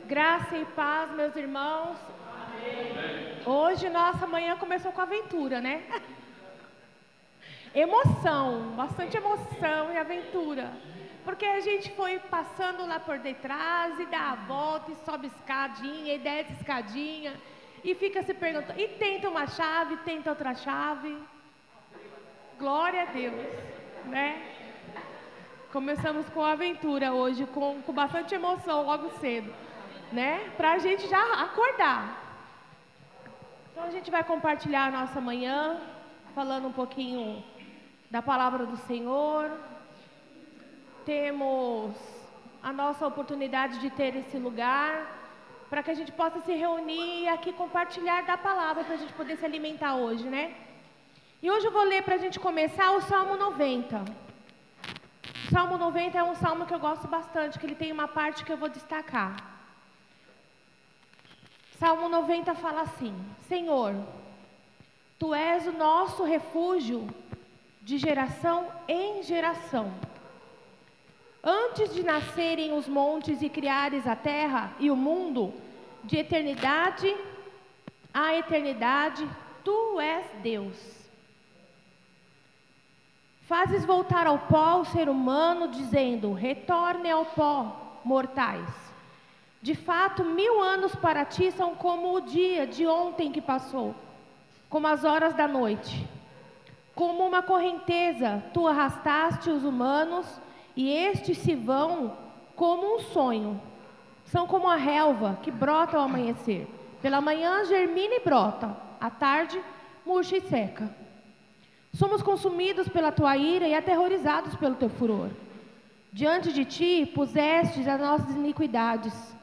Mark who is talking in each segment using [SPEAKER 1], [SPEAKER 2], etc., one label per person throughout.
[SPEAKER 1] Graça e paz, meus irmãos. Amém. Hoje, nossa manhã começou com aventura, né? Emoção, bastante emoção e aventura. Porque a gente foi passando lá por detrás e dá a volta e sobe escadinha e desce escadinha e fica se perguntando, e tenta uma chave, tenta outra chave. Glória a Deus, né? Começamos com a aventura hoje, com bastante emoção logo cedo, né? Para a gente já acordar. Então a gente vai compartilhar a nossa manhã, falando um pouquinho da palavra do Senhor. Temos a nossa oportunidade de ter esse lugar, para que a gente possa se reunir e aqui compartilhar da palavra, para a gente poder se alimentar hoje, né? E hoje eu vou ler para a gente começar o Salmo 90. O Salmo 90 é um salmo que eu gosto bastante, que ele tem uma parte que eu vou destacar. Salmo 90 fala assim: Senhor, Tu és o nosso refúgio de geração em geração. Antes de nascerem os montes e criares a terra e o mundo, de eternidade a eternidade, Tu és Deus. Fazes voltar ao pó o ser humano, dizendo, retorne ao pó, mortais. De fato, 1000 anos para ti são como o dia de ontem que passou, como as horas da noite. Como uma correnteza, tu arrastaste os humanos, e estes se vão como um sonho. São como a relva que brota ao amanhecer. Pela manhã germina e brota, à tarde murcha e seca. Somos consumidos pela tua ira e aterrorizados pelo teu furor. Diante de ti pusestes as nossas iniquidades.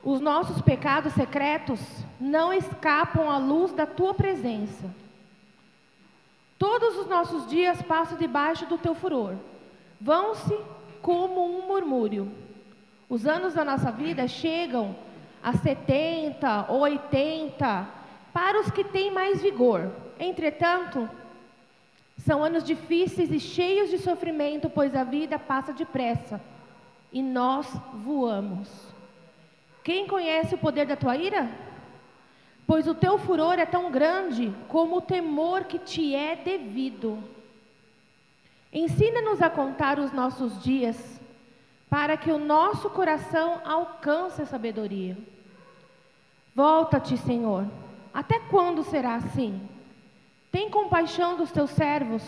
[SPEAKER 1] Os nossos pecados secretos não escapam à luz da tua presença. Todos os nossos dias passam debaixo do teu furor. Vão-se como um murmúrio. Os anos da nossa vida chegam a 70 ou 80 para os que têm mais vigor. Entretanto, são anos difíceis e cheios de sofrimento, pois a vida passa depressa e nós voamos. Quem conhece o poder da tua ira? Pois o teu furor é tão grande como o temor que te é devido. Ensina-nos a contar os nossos dias, para que o nosso coração alcance a sabedoria. Volta-te, Senhor. Até quando será assim? Tem compaixão dos teus servos.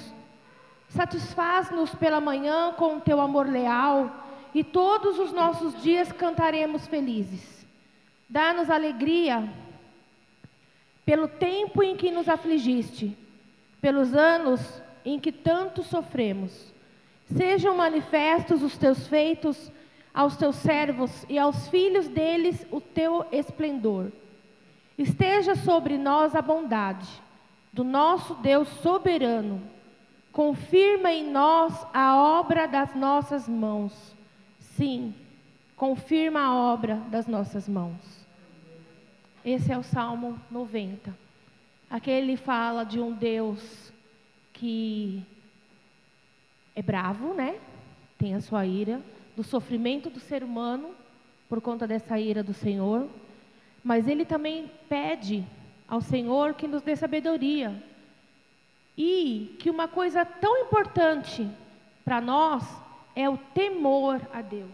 [SPEAKER 1] Satisfaz-nos pela manhã com o teu amor leal, e todos os nossos dias cantaremos felizes. Dá-nos alegria pelo tempo em que nos afligiste, pelos anos em que tanto sofremos. Sejam manifestos os teus feitos aos teus servos e aos filhos deles o teu esplendor. Esteja sobre nós a bondade do nosso Deus soberano. Confirma em nós a obra das nossas mãos. Sim, confirma a obra das nossas mãos. Esse é o Salmo 90. Aqui ele fala de um Deus que é bravo, né? Tem a sua ira, do sofrimento do ser humano por conta dessa ira do Senhor. Mas ele também pede ao Senhor que nos dê sabedoria. E que uma coisa tão importante para nós é o temor a Deus.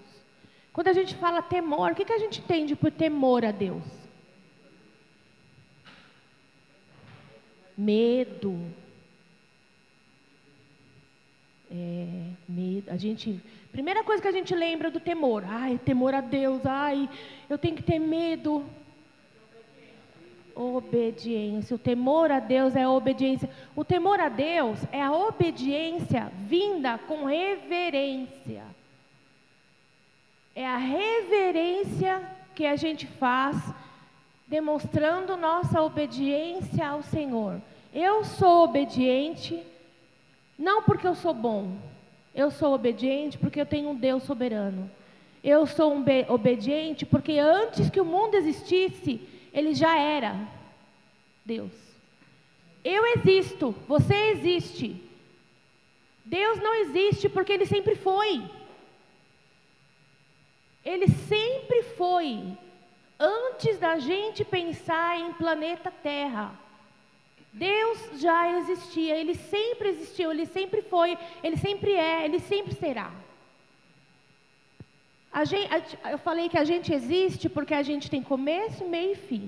[SPEAKER 1] Quando a gente fala temor, o que a gente entende por temor a Deus? Medo. Medo. Primeira coisa que a gente lembra do temor. Ai, temor a Deus. Ai, eu tenho que ter medo. Obediência. O temor a Deus é a obediência. O temor a Deus é a obediência vinda com reverência. É a reverência que a gente faz, demonstrando nossa obediência ao Senhor. Eu sou obediente, não porque eu sou bom. Eu sou obediente porque eu tenho um Deus soberano. Eu sou obediente porque antes que o mundo existisse, Ele já era Deus. Eu existo, você existe. Deus não existe porque Ele sempre foi. Ele sempre foi, antes da gente pensar em planeta Terra. Deus já existia, Ele sempre existiu, Ele sempre foi, Ele sempre é, Ele sempre será. Eu falei que a gente existe porque a gente tem começo, meio e fim.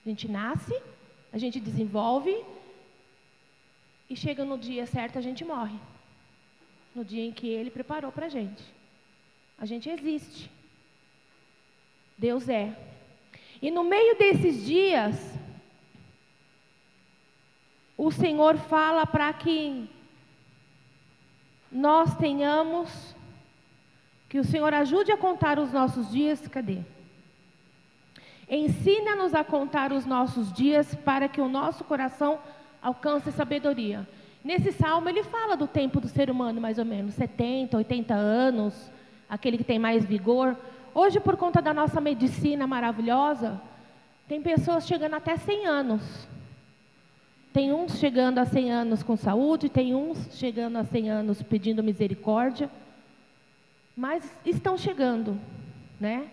[SPEAKER 1] A gente nasce, a gente desenvolve e chega no dia certo a gente morre. No dia em que Ele preparou para a gente. A gente existe. Deus é. E no meio desses dias, o Senhor fala para que nós tenhamos, que o Senhor ajude a contar os nossos dias. Cadê? Ensina-nos a contar os nossos dias para que o nosso coração alcance sabedoria. Nesse salmo ele fala do tempo do ser humano, mais ou menos, 70, 80 anos, aquele que tem mais vigor. Hoje, por conta da nossa medicina maravilhosa, tem pessoas chegando até 100 anos. Tem uns chegando a 100 anos com saúde, tem uns chegando a 100 anos pedindo misericórdia, mas estão chegando, né?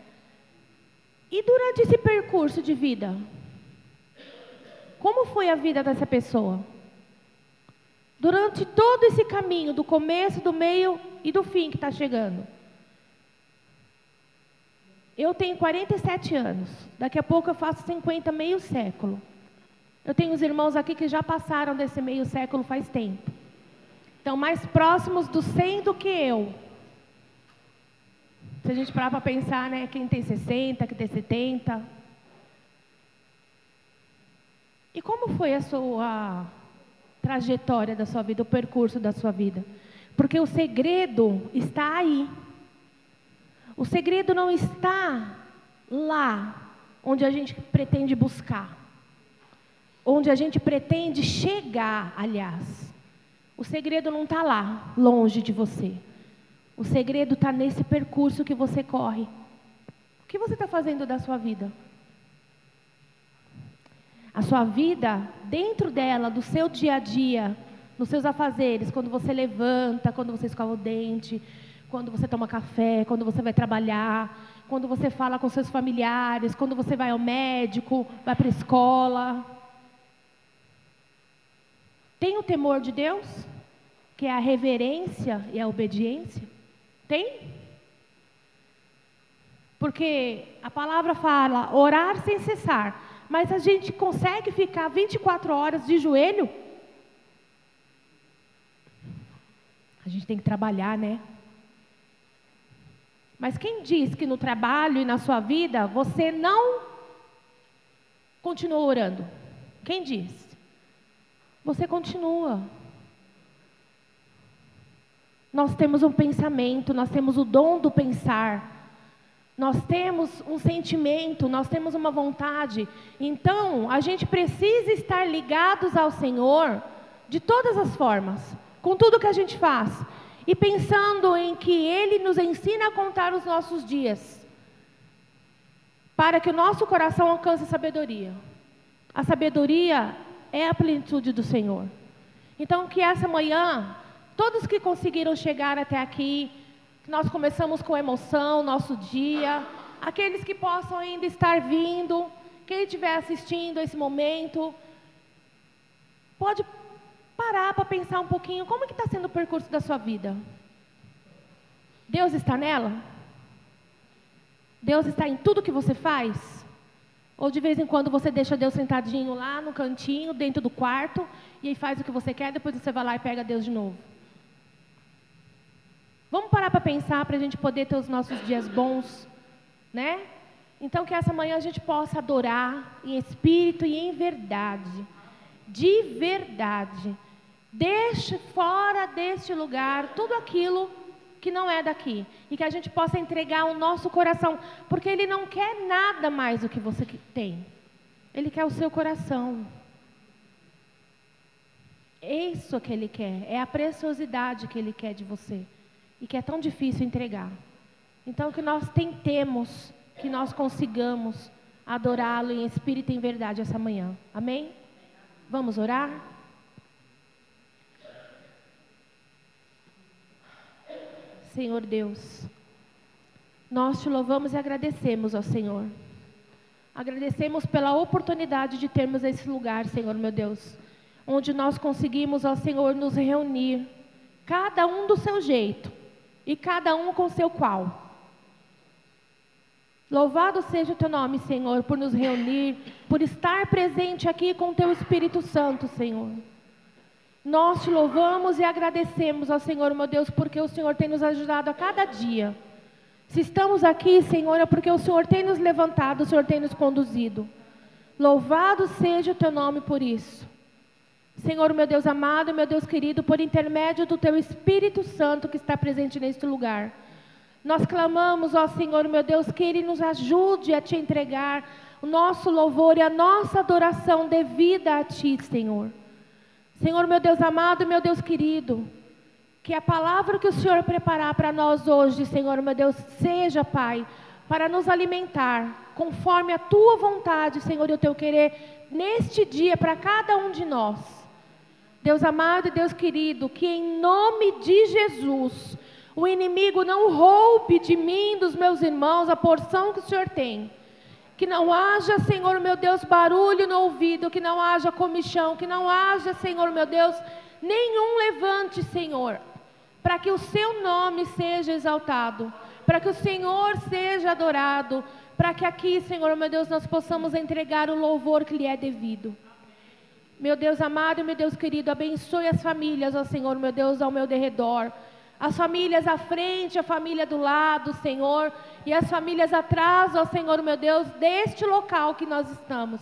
[SPEAKER 1] E durante esse percurso de vida, como foi a vida dessa pessoa? Durante todo esse caminho, do começo, do meio e do fim que está chegando. Eu tenho 47 anos, daqui a pouco eu faço 50, meio século. Eu tenho os irmãos aqui que já passaram desse meio século faz tempo. Estão mais próximos do 100 do que eu. Se a gente parar para pensar, né, quem tem 60, quem tem 70. E como foi a sua trajetória da sua vida, o percurso da sua vida? Porque o segredo está aí. O segredo não está lá onde a gente pretende buscar. Onde a gente pretende chegar, aliás. O segredo não está lá, longe de você. O segredo está nesse percurso que você corre. O que você está fazendo da sua vida? A sua vida, dentro dela, do seu dia a dia, nos seus afazeres, quando você levanta, quando você escova o dente, quando você toma café, quando você vai trabalhar, quando você fala com seus familiares, quando você vai ao médico, vai para a escola. Tem o temor de Deus, que é a reverência e a obediência? Tem? Porque a palavra fala orar sem cessar. Mas a gente consegue ficar 24 horas de joelho? A gente tem que trabalhar, né? Mas quem diz que no trabalho e na sua vida você não continua orando? Quem diz? Você continua. Nós temos um pensamento, nós temos o dom do pensar. Nós temos um sentimento, nós temos uma vontade. Então, a gente precisa estar ligados ao Senhor de todas as formas, com tudo que a gente faz. E pensando em que Ele nos ensina a contar os nossos dias, para que o nosso coração alcance sabedoria. A sabedoria é a plenitude do Senhor. Então, que essa manhã, todos que conseguiram chegar até aqui, nós começamos com emoção, nosso dia. Aqueles que possam ainda estar vindo, quem estiver assistindo esse momento, pode parar para pensar um pouquinho, como que está sendo o percurso da sua vida? Deus está nela? Deus está em tudo que você faz? Ou de vez em quando você deixa Deus sentadinho lá no cantinho, dentro do quarto, e aí faz o que você quer, depois você vai lá e pega Deus de novo? Vamos parar para pensar, para a gente poder ter os nossos dias bons, né? Então, que essa manhã a gente possa adorar em espírito e em verdade. De verdade. Deixe fora deste lugar tudo aquilo que não é daqui. E que a gente possa entregar o nosso coração. Porque Ele não quer nada mais do que você tem. Ele quer o seu coração. É isso que Ele quer. É a preciosidade que Ele quer de você. E que é tão difícil entregar. Então, que nós tentemos, que nós consigamos adorá-lo em espírito e em verdade essa manhã. Amém? Vamos orar? Senhor Deus, Nós te louvamos e agradecemos, ó Senhor. Agradecemos pela oportunidade de termos esse lugar, Senhor meu Deus, onde nós conseguimos, ó Senhor, nos reunir, cada um do seu jeito e cada um com o seu qual. Louvado seja o teu nome, Senhor, por nos reunir, por estar presente aqui com o teu Espírito Santo, Senhor. Nós te louvamos e agradecemos, ó Senhor meu Deus, porque o Senhor tem nos ajudado a cada dia. Se estamos aqui, Senhor, é porque o Senhor tem nos levantado, o Senhor tem nos conduzido. Louvado seja o teu nome por isso. Senhor, meu Deus amado, meu Deus querido, por intermédio do teu Espírito Santo que está presente neste lugar. Nós clamamos, ó Senhor, meu Deus, que Ele nos ajude a te entregar o nosso louvor e a nossa adoração devida a Ti, Senhor. Senhor, meu Deus amado, meu Deus querido, que a palavra que o Senhor preparar para nós hoje, Senhor, meu Deus, seja, Pai, para nos alimentar, conforme a Tua vontade, Senhor, e o Teu querer, neste dia, para cada um de nós. Deus amado e Deus querido, que em nome de Jesus, o inimigo não roube de mim, dos meus irmãos, a porção que o Senhor tem. Que não haja, Senhor, meu Deus, barulho no ouvido, que não haja comichão, que não haja, Senhor, meu Deus, nenhum levante, Senhor, para que o Seu nome seja exaltado, para que o Senhor seja adorado, para que aqui, Senhor, meu Deus, nós possamos entregar o louvor que lhe é devido. Meu Deus amado e meu Deus querido, abençoe as famílias, ó Senhor, meu Deus, ao meu derredor. As famílias à frente, a família do lado, Senhor, e as famílias atrás, ó Senhor, meu Deus, deste local que nós estamos.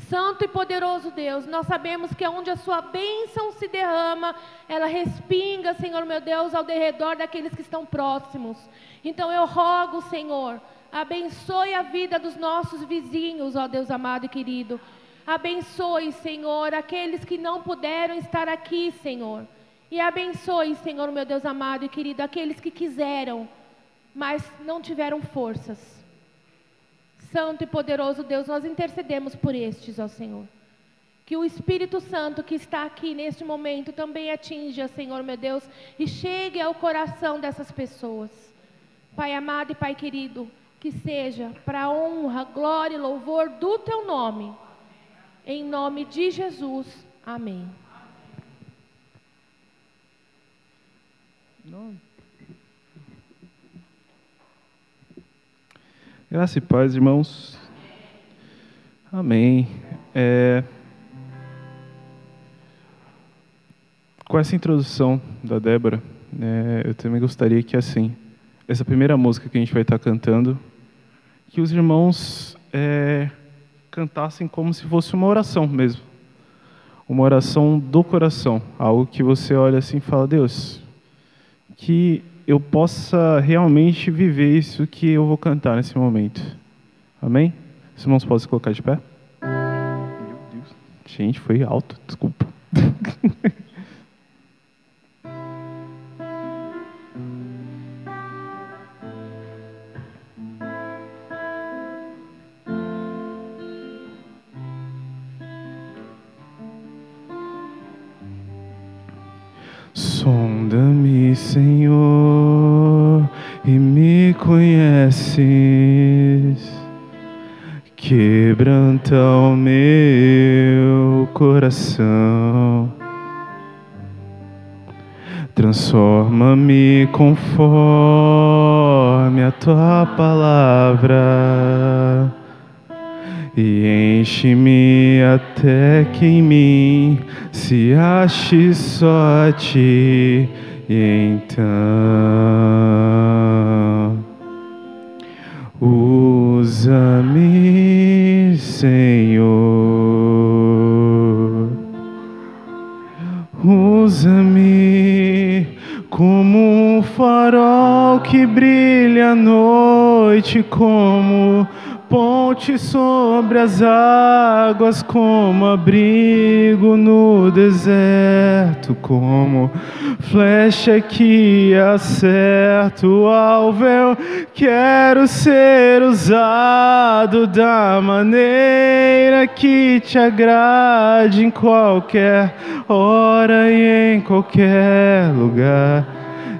[SPEAKER 1] Santo e poderoso Deus, nós sabemos que onde a Sua bênção se derrama, ela respinga, Senhor meu Deus, ao derredor daqueles que estão próximos. Então eu rogo, Senhor, abençoe a vida dos nossos vizinhos, ó Deus amado e querido. Abençoe, Senhor, aqueles que não puderam estar aqui, Senhor. E abençoe, Senhor meu Deus amado e querido, aqueles que quiseram, mas não tiveram forças. Santo e poderoso Deus, nós intercedemos por estes, ó Senhor. Que o Espírito Santo que está aqui neste momento também atinja, Senhor meu Deus, e chegue ao coração dessas pessoas. Pai amado e Pai querido, que seja para a honra, glória e louvor do Teu nome. Em nome de Jesus. Amém.
[SPEAKER 2] Graça e paz, irmãos. Amém. Com essa introdução da Débora, eu também gostaria que, assim, essa primeira música que a gente vai estar cantando, que os irmãos cantassem como se fosse uma oração mesmo. Uma oração do coração. Algo que você olha assim e fala, Deus, que eu possa realmente viver isso que eu vou cantar nesse momento. Amém? Os irmãos podem se colocar de pé? Meu Deus. Gente, foi alto, desculpa. Sonda-me, Senhor, e me conheces, quebranta o meu coração, transforma-me conforme a Tua palavra, e enche-me até que em mim se ache só a Ti. E então usa-me, Senhor, usa-me como um farol que brilha à noite, como ponte sobre as águas, como abrigo no deserto, como flecha que acerta o alvo. Eu quero ser usado da maneira que Te agrade, em qualquer hora e em qualquer lugar.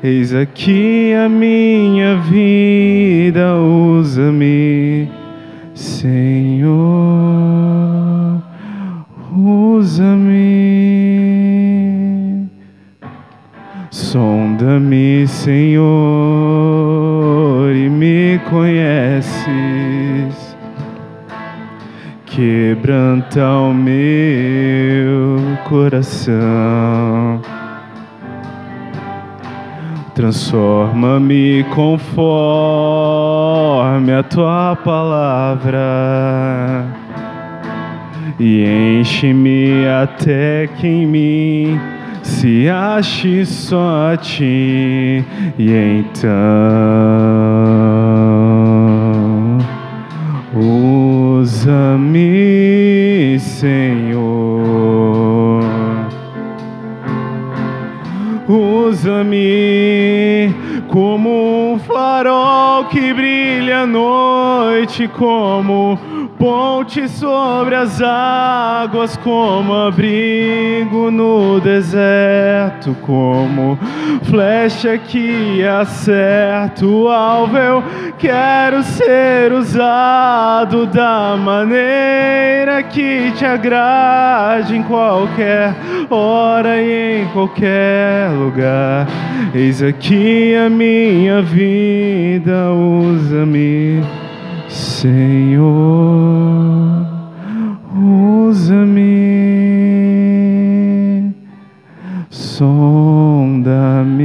[SPEAKER 2] Eis aqui a minha vida, usa-me, Senhor, usa-me. Sonda-me, Senhor, e me conheces. Quebranta o meu coração. Transforma-me conforme a tua palavra e enche-me até que em mim se ache só a ti. E então usa-me, Senhor, usa-me como um farol que brilha à noite, como ponte sobre as águas, como abrigo no deserto, como flecha que acerta o alvo. Eu quero ser usado da maneira que te agrade, em qualquer hora e em qualquer lugar. Eis aqui a minha vida, usa-me, Senhor, usa-me, sonda-me,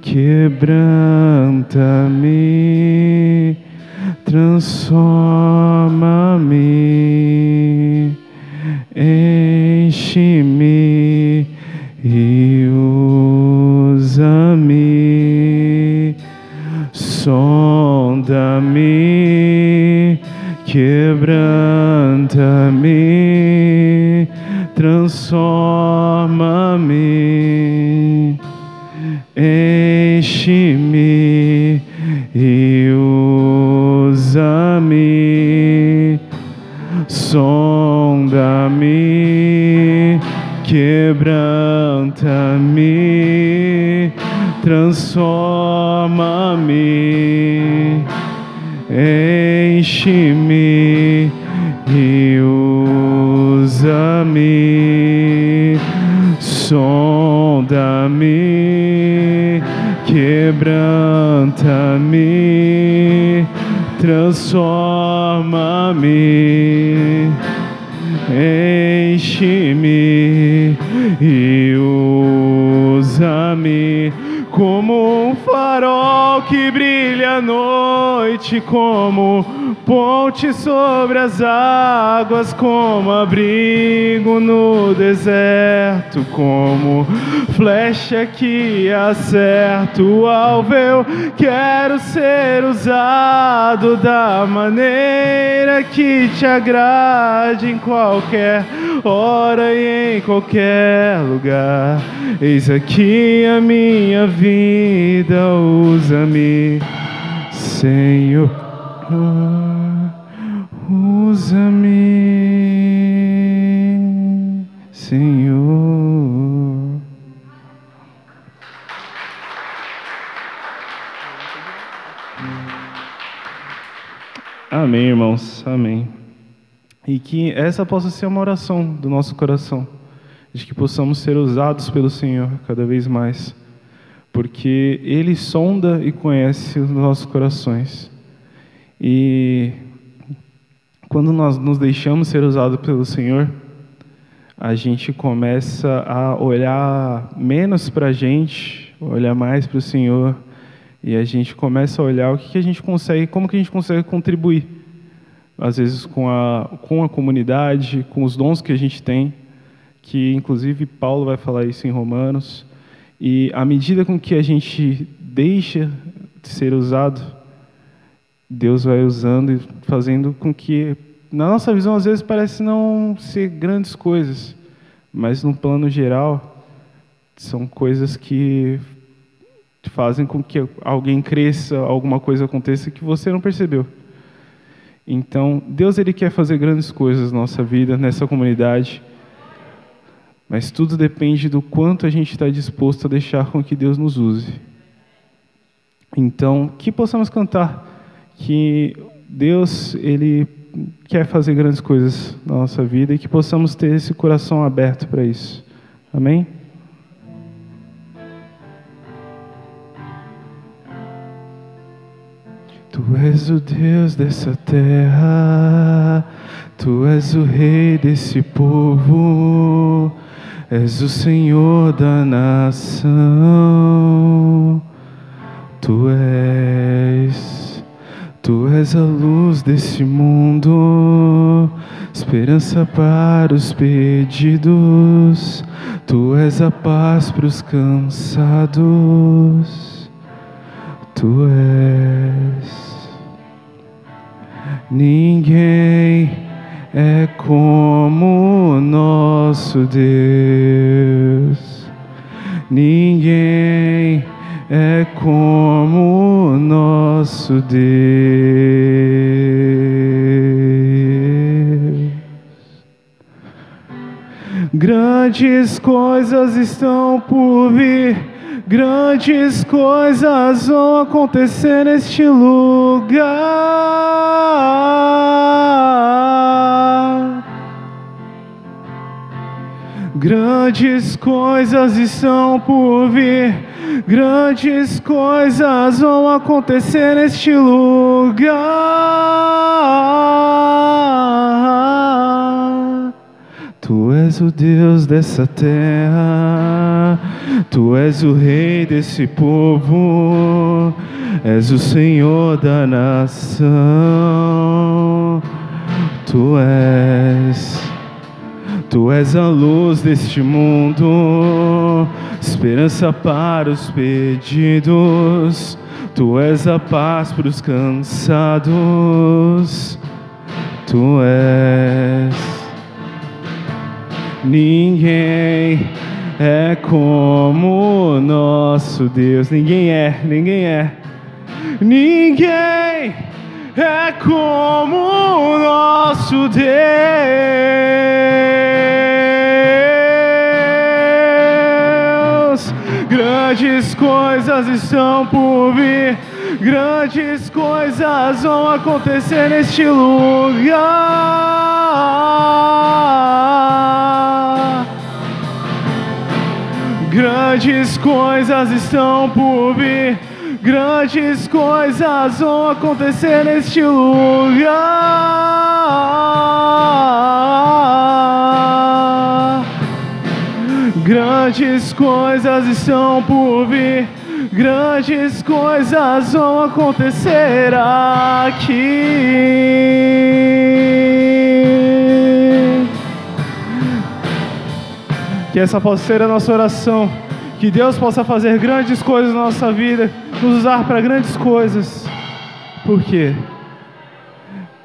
[SPEAKER 2] quebranta-me, transforma-me, enche-me e usa-me. Sonda-me, quebranta-me, transforma-me, enche-me e usa-me. Sonda-me, quebranta-me, transforma-me, enche-me e usa-me. Sonda-me, quebranta-me, transforma-me, enche-me e usa-me como um farol que brilha à noite, como ponte sobre as águas, como abrigo no deserto, como flecha que acerta o alvo. Eu quero ser usado da maneira que te agrade, em qualquer hora e em qualquer lugar. Eis aqui a minha vida, usa-me, Senhor, usa-me, Senhor. Amém, irmãos, amém. E que essa possa ser uma oração do nosso coração, de que possamos ser usados pelo Senhor cada vez mais, porque Ele sonda e conhece os nossos corações. E quando nós nos deixamos ser usados pelo Senhor, a gente começa a olhar menos para a gente, olhar mais para o Senhor, e a gente começa a olhar o que a gente consegue, como que a gente consegue contribuir, às vezes com a comunidade, com os dons que a gente tem, que inclusive Paulo vai falar isso em Romanos. E à medida com que a gente deixa de ser usado, Deus vai usando e fazendo com que, na nossa visão, às vezes parece não ser grandes coisas, mas no plano geral, são coisas que fazem com que alguém cresça, alguma coisa aconteça que você não percebeu. Então, Deus, Ele quer fazer grandes coisas na nossa vida, nessa comunidade. Mas tudo depende do quanto a gente está disposto a deixar com que Deus nos use. Então, que possamos cantar que Deus, Ele quer fazer grandes coisas na nossa vida e que possamos ter esse coração aberto para isso. Amém? Tu és o Deus dessa terra, Tu és o Rei desse povo, és o Senhor da nação. Tu és a luz desse mundo, esperança para os perdidos. Tu és a paz para os cansados. Tu és. Ninguém é como o nosso Deus. Ninguém é como o nosso Deus. Grandes coisas estão por vir, grandes coisas vão acontecer neste lugar. Grandes coisas estão por vir, grandes coisas vão acontecer neste lugar. Tu és o Deus dessa terra, Tu és o Rei desse povo, és o Senhor da nação. Tu és a luz deste mundo, esperança para os perdidos. Tu és a paz para os cansados. Tu és. Ninguém é como o nosso Deus. Ninguém é. Ninguém é como o nosso Deus. Grandes coisas estão por vir, grandes coisas vão acontecer neste lugar. Grandes coisas estão por vir, grandes coisas vão acontecer neste lugar. Grandes coisas estão por vir, grandes coisas vão acontecer aqui. Que essa possa ser a nossa oração, que Deus possa fazer grandes coisas na nossa vida, nos usar para grandes coisas. Por quê?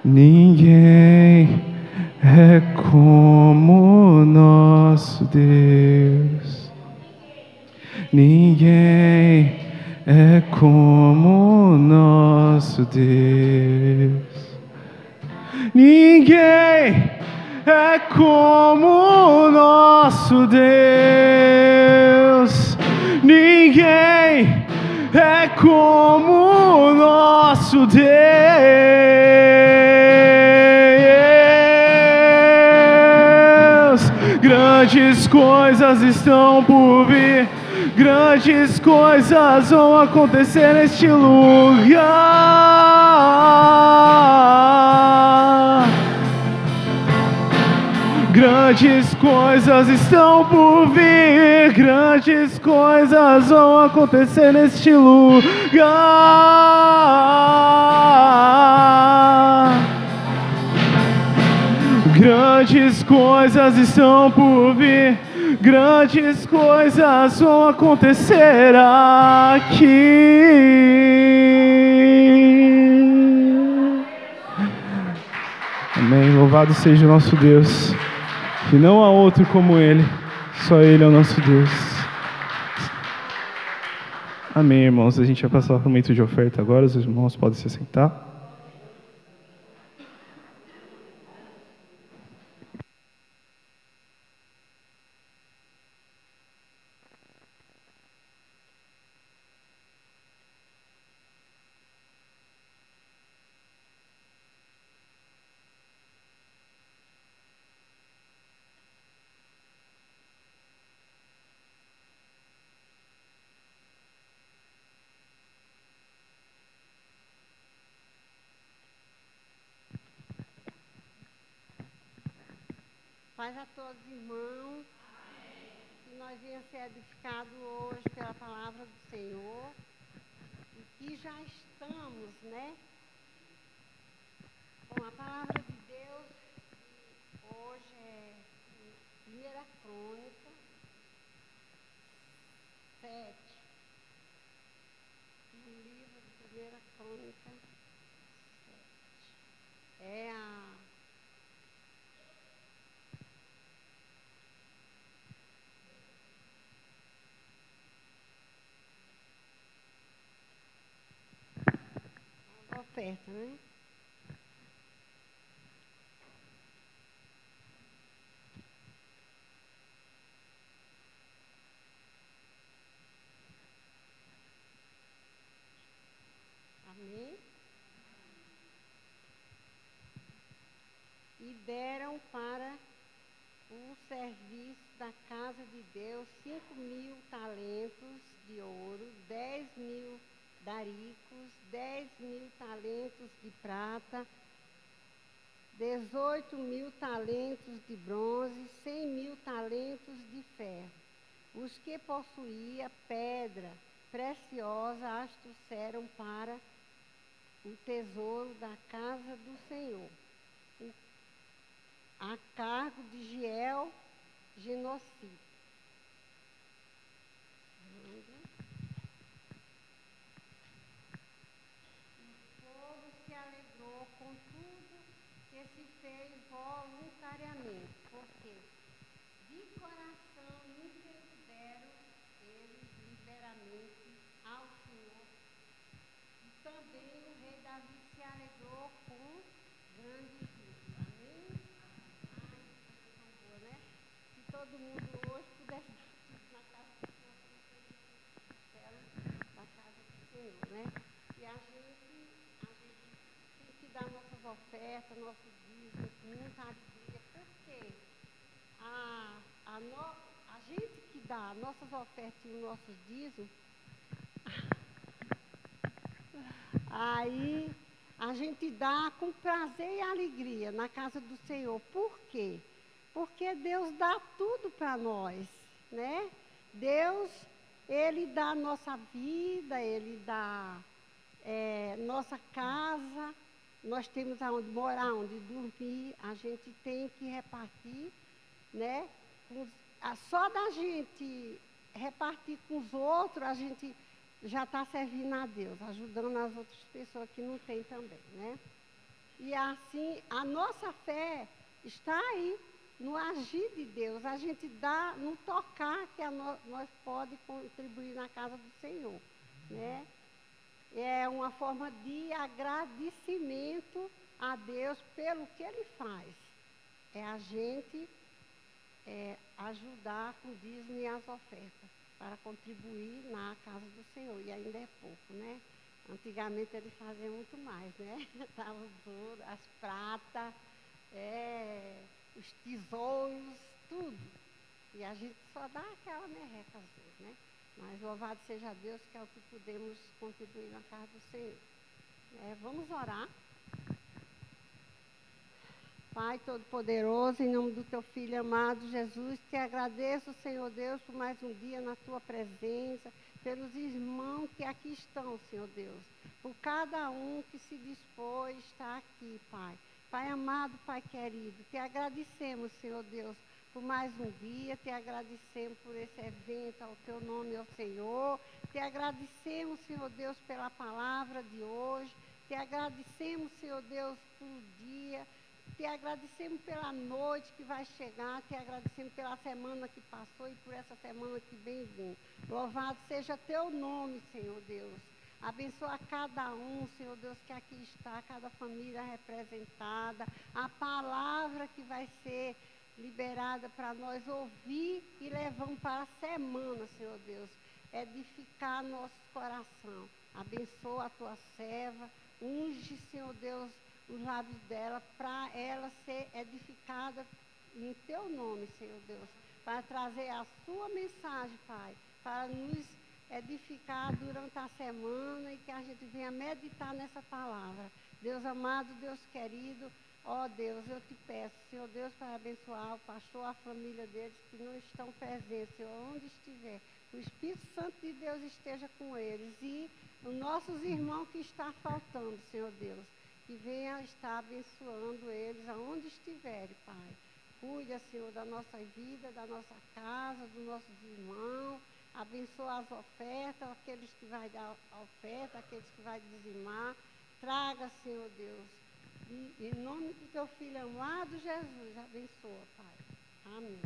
[SPEAKER 2] Ninguém é como o nosso Deus. Ninguém é como o nosso Deus. Ninguém é como o nosso Deus. Ninguém é como o nosso Deus. Grandes coisas estão por vir, grandes coisas vão acontecer neste lugar. Grandes coisas estão por vir, grandes coisas vão acontecer neste lugar. Grandes coisas estão por vir, grandes coisas vão acontecer aqui. Amém. Louvado seja o nosso Deus. Que não há outro como Ele, só Ele é o nosso Deus. Amém, irmãos. A gente vai passar para o momento de oferta agora. Os irmãos podem se sentar.
[SPEAKER 3] Paz a todos, irmãos. Que nós venhamos ser edificados hoje pela palavra do Senhor. E que já estamos, né? Com a palavra de Deus. E hoje é 1 Crônica 7. No livro de 1 Crônica 7. É a... oferta, né? Amém? E deram para o serviço da casa de Deus 5.000 talentos de ouro, 10.000 daricos, 10.000 talentos de prata, 18.000 talentos de bronze, 100.000 talentos de ferro. Os que possuía pedra preciosa as trouxeram para o tesouro da casa do Senhor, a cargo de Giel Genocida. O povo se alegrou com tudo que se fez voluntariamente, porque de coração interderam eles liberamente ao Senhor. E também o rei Davi se alegrou com grande júbilo. Amém? Ai, que coisa tão boa, né? Se todo mundo hoje pudesse dar tudo na casa do Senhor, da casa do Senhor, né? E a gente tem que dar nossas ofertas, nossos dízimos com muita alegria, porque a gente que dá nossas ofertas e os nossos dízimos, aí a gente dá com prazer e alegria na casa do Senhor. Por quê? Porque Deus dá tudo para nós, né? Deus, Ele dá a nossa vida, Ele dá nossa casa, nós temos aonde morar, onde dormir, a gente tem que repartir, né? Só da gente repartir com os outros, a gente já está servindo a Deus, ajudando as outras pessoas que não têm também, né? E assim, a nossa fé está aí, no agir de Deus. A gente dá, no tocar que nós podemos contribuir na casa do Senhor, né? É uma forma de agradecimento a Deus pelo que Ele faz. É a gente ajudar com o dízimo e as ofertas, para contribuir na casa do Senhor. E ainda é pouco, né? Antigamente ele fazia muito mais, né? Tava os ouros, as pratas, os tesouros, tudo. E a gente só dá aquela merreca às vezes, né? Mas louvado seja Deus, que é o que podemos contribuir na casa do Senhor. Vamos orar. Pai Todo-Poderoso, em nome do Teu Filho amado Jesus, te agradeço, Senhor Deus, por mais um dia na Tua presença, pelos irmãos que aqui estão, Senhor Deus, por cada um que se dispôs a estar aqui, Pai. Pai amado, Pai querido, te agradecemos, Senhor Deus, por mais um dia, te agradecemos por esse evento, ao Teu nome, ao Senhor, te agradecemos, Senhor Deus, pela palavra de hoje, te agradecemos, Senhor Deus, pelo dia, te agradecemos pela noite que vai chegar, te agradecemos pela semana que passou e por essa semana que vem vindo. Louvado seja Teu nome, Senhor Deus. Abençoa cada um, Senhor Deus, que aqui está, cada família representada, a palavra que vai ser liberada para nós ouvir e levamos para a semana, Senhor Deus, edificar nosso coração. Abençoa a Tua serva, unge, Senhor Deus, os lábios dela, para ela ser edificada em Teu nome, Senhor Deus, para trazer a Sua mensagem, Pai, para nos edificar durante a semana e que a gente venha meditar nessa palavra. Deus amado, Deus querido, Ó Deus, eu te peço, Senhor Deus, para abençoar o pastor, a família deles que não estão presentes, Senhor, onde estiver. O Espírito Santo de Deus esteja com eles e os nossos irmãos que estão faltando, Senhor Deus, que venha estar abençoando eles aonde estiverem, Pai. Cuida, Senhor, da nossa vida, da nossa casa, dos nossos irmãos. Abençoa as ofertas, aqueles que vai dar oferta, aqueles que vai dizimar. Traga, Senhor Deus. Em nome do teu Filho amado Jesus, abençoa, Pai. Amém.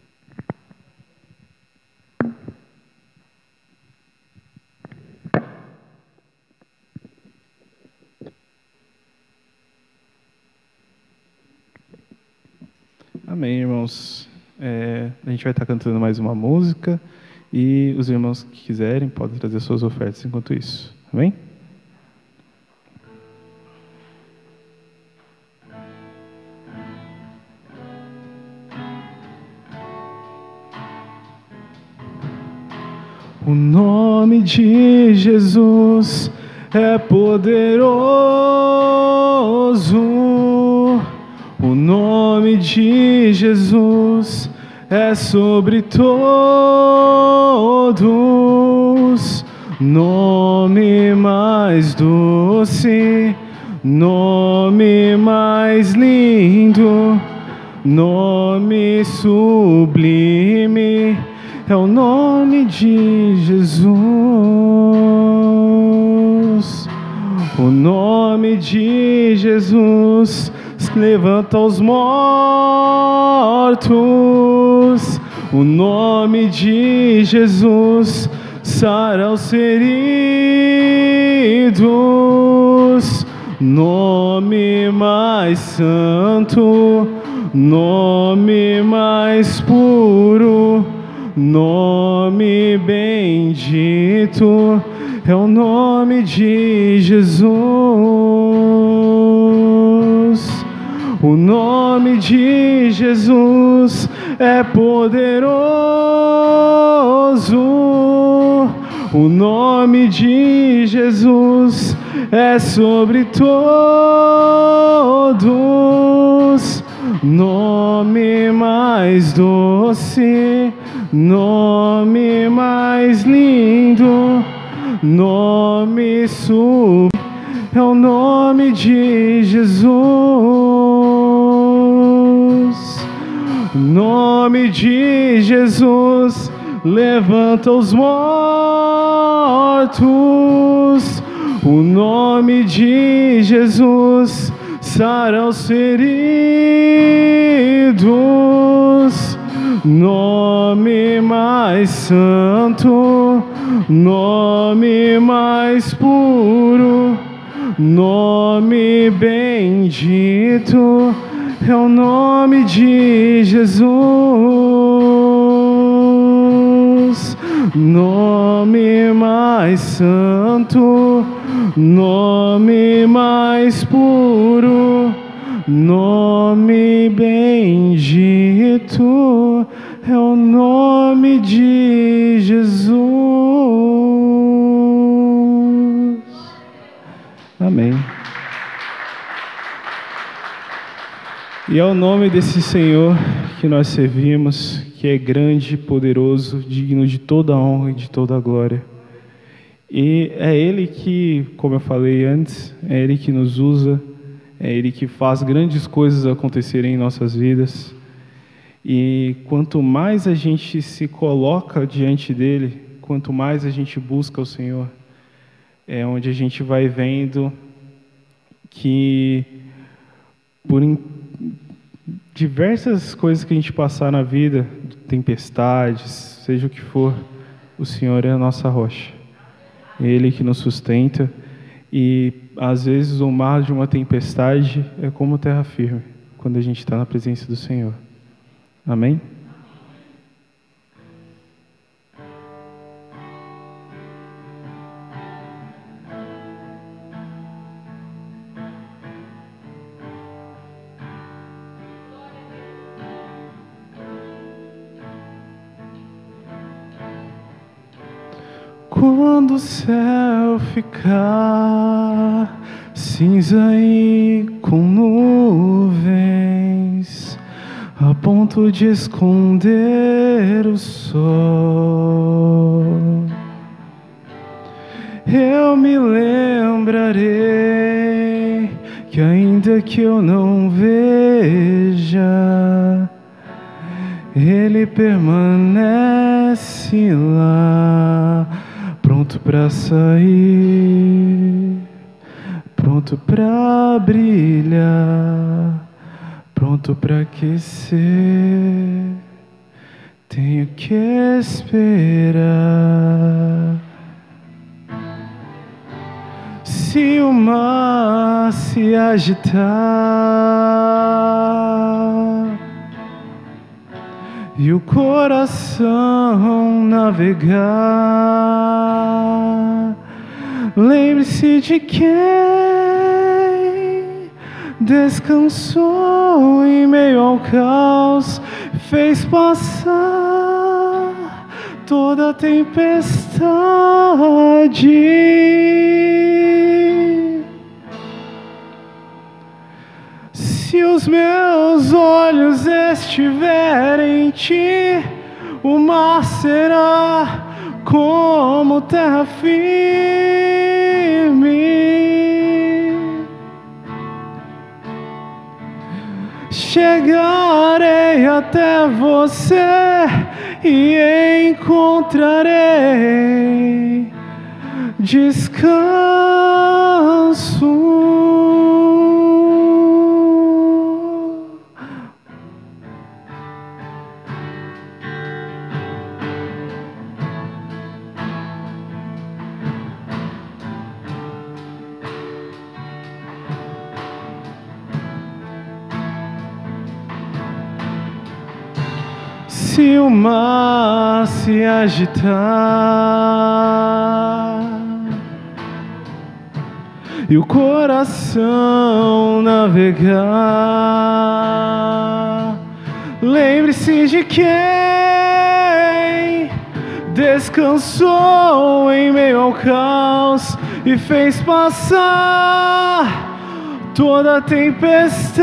[SPEAKER 2] Amém, irmãos. A gente vai estar cantando mais uma música e os irmãos que quiserem podem trazer suas ofertas enquanto isso. Amém? O nome de Jesus é poderoso. O nome de Jesus é sobre todos. Nome mais doce, nome mais lindo, nome sublime. É o nome de Jesus. O nome de Jesus levanta os mortos. O nome de Jesus sara os feridos. Nome mais santo, nome mais puro, nome bendito, é o nome de Jesus. O nome de Jesus é poderoso. O nome de Jesus é sobre todos. Nome mais doce, nome mais lindo, nome sublime, é o nome de Jesus. O nome de Jesus levanta os mortos. O nome de Jesus sara os feridos. Nome mais santo, nome mais puro, nome bendito, é o nome de Jesus. Nome mais santo, nome mais puro, nome bendito, é o nome de Jesus. Amém. E é o nome desse Senhor que nós servimos, que é grande, poderoso, digno de toda a honra e de toda a glória. E é Ele que, como eu falei antes, é Ele que nos usa, é Ele que faz grandes coisas acontecerem em nossas vidas. E quanto mais a gente se coloca diante dEle, quanto mais a gente busca o Senhor, é onde a gente vai vendo que por diversas coisas que a gente passar na vida, tempestades, seja o que for, o Senhor é a nossa rocha. Ele que nos sustenta. E às vezes o mar de uma tempestade é como terra firme, quando a gente está na presença do Senhor. Amém? Quando o céu ficar cinza e com nuvem, a ponto de esconder o sol. Eu me lembrarei que ainda que eu não veja, Ele permanece lá, pronto para sair, pronto para brilhar, pronto para aquecer. Tenho que esperar. Se o mar se agitar e o coração navegar, lembre-se de quem descansou em meio ao caos, fez passar toda a tempestade. Se os meus olhos estiverem em ti, o mar será como terra firme. Chegarei até você e encontrarei descanso. Se o mar se agitar e o coração navegar, lembre-se de quem descansou em meio ao caos e fez passar toda a tempestade.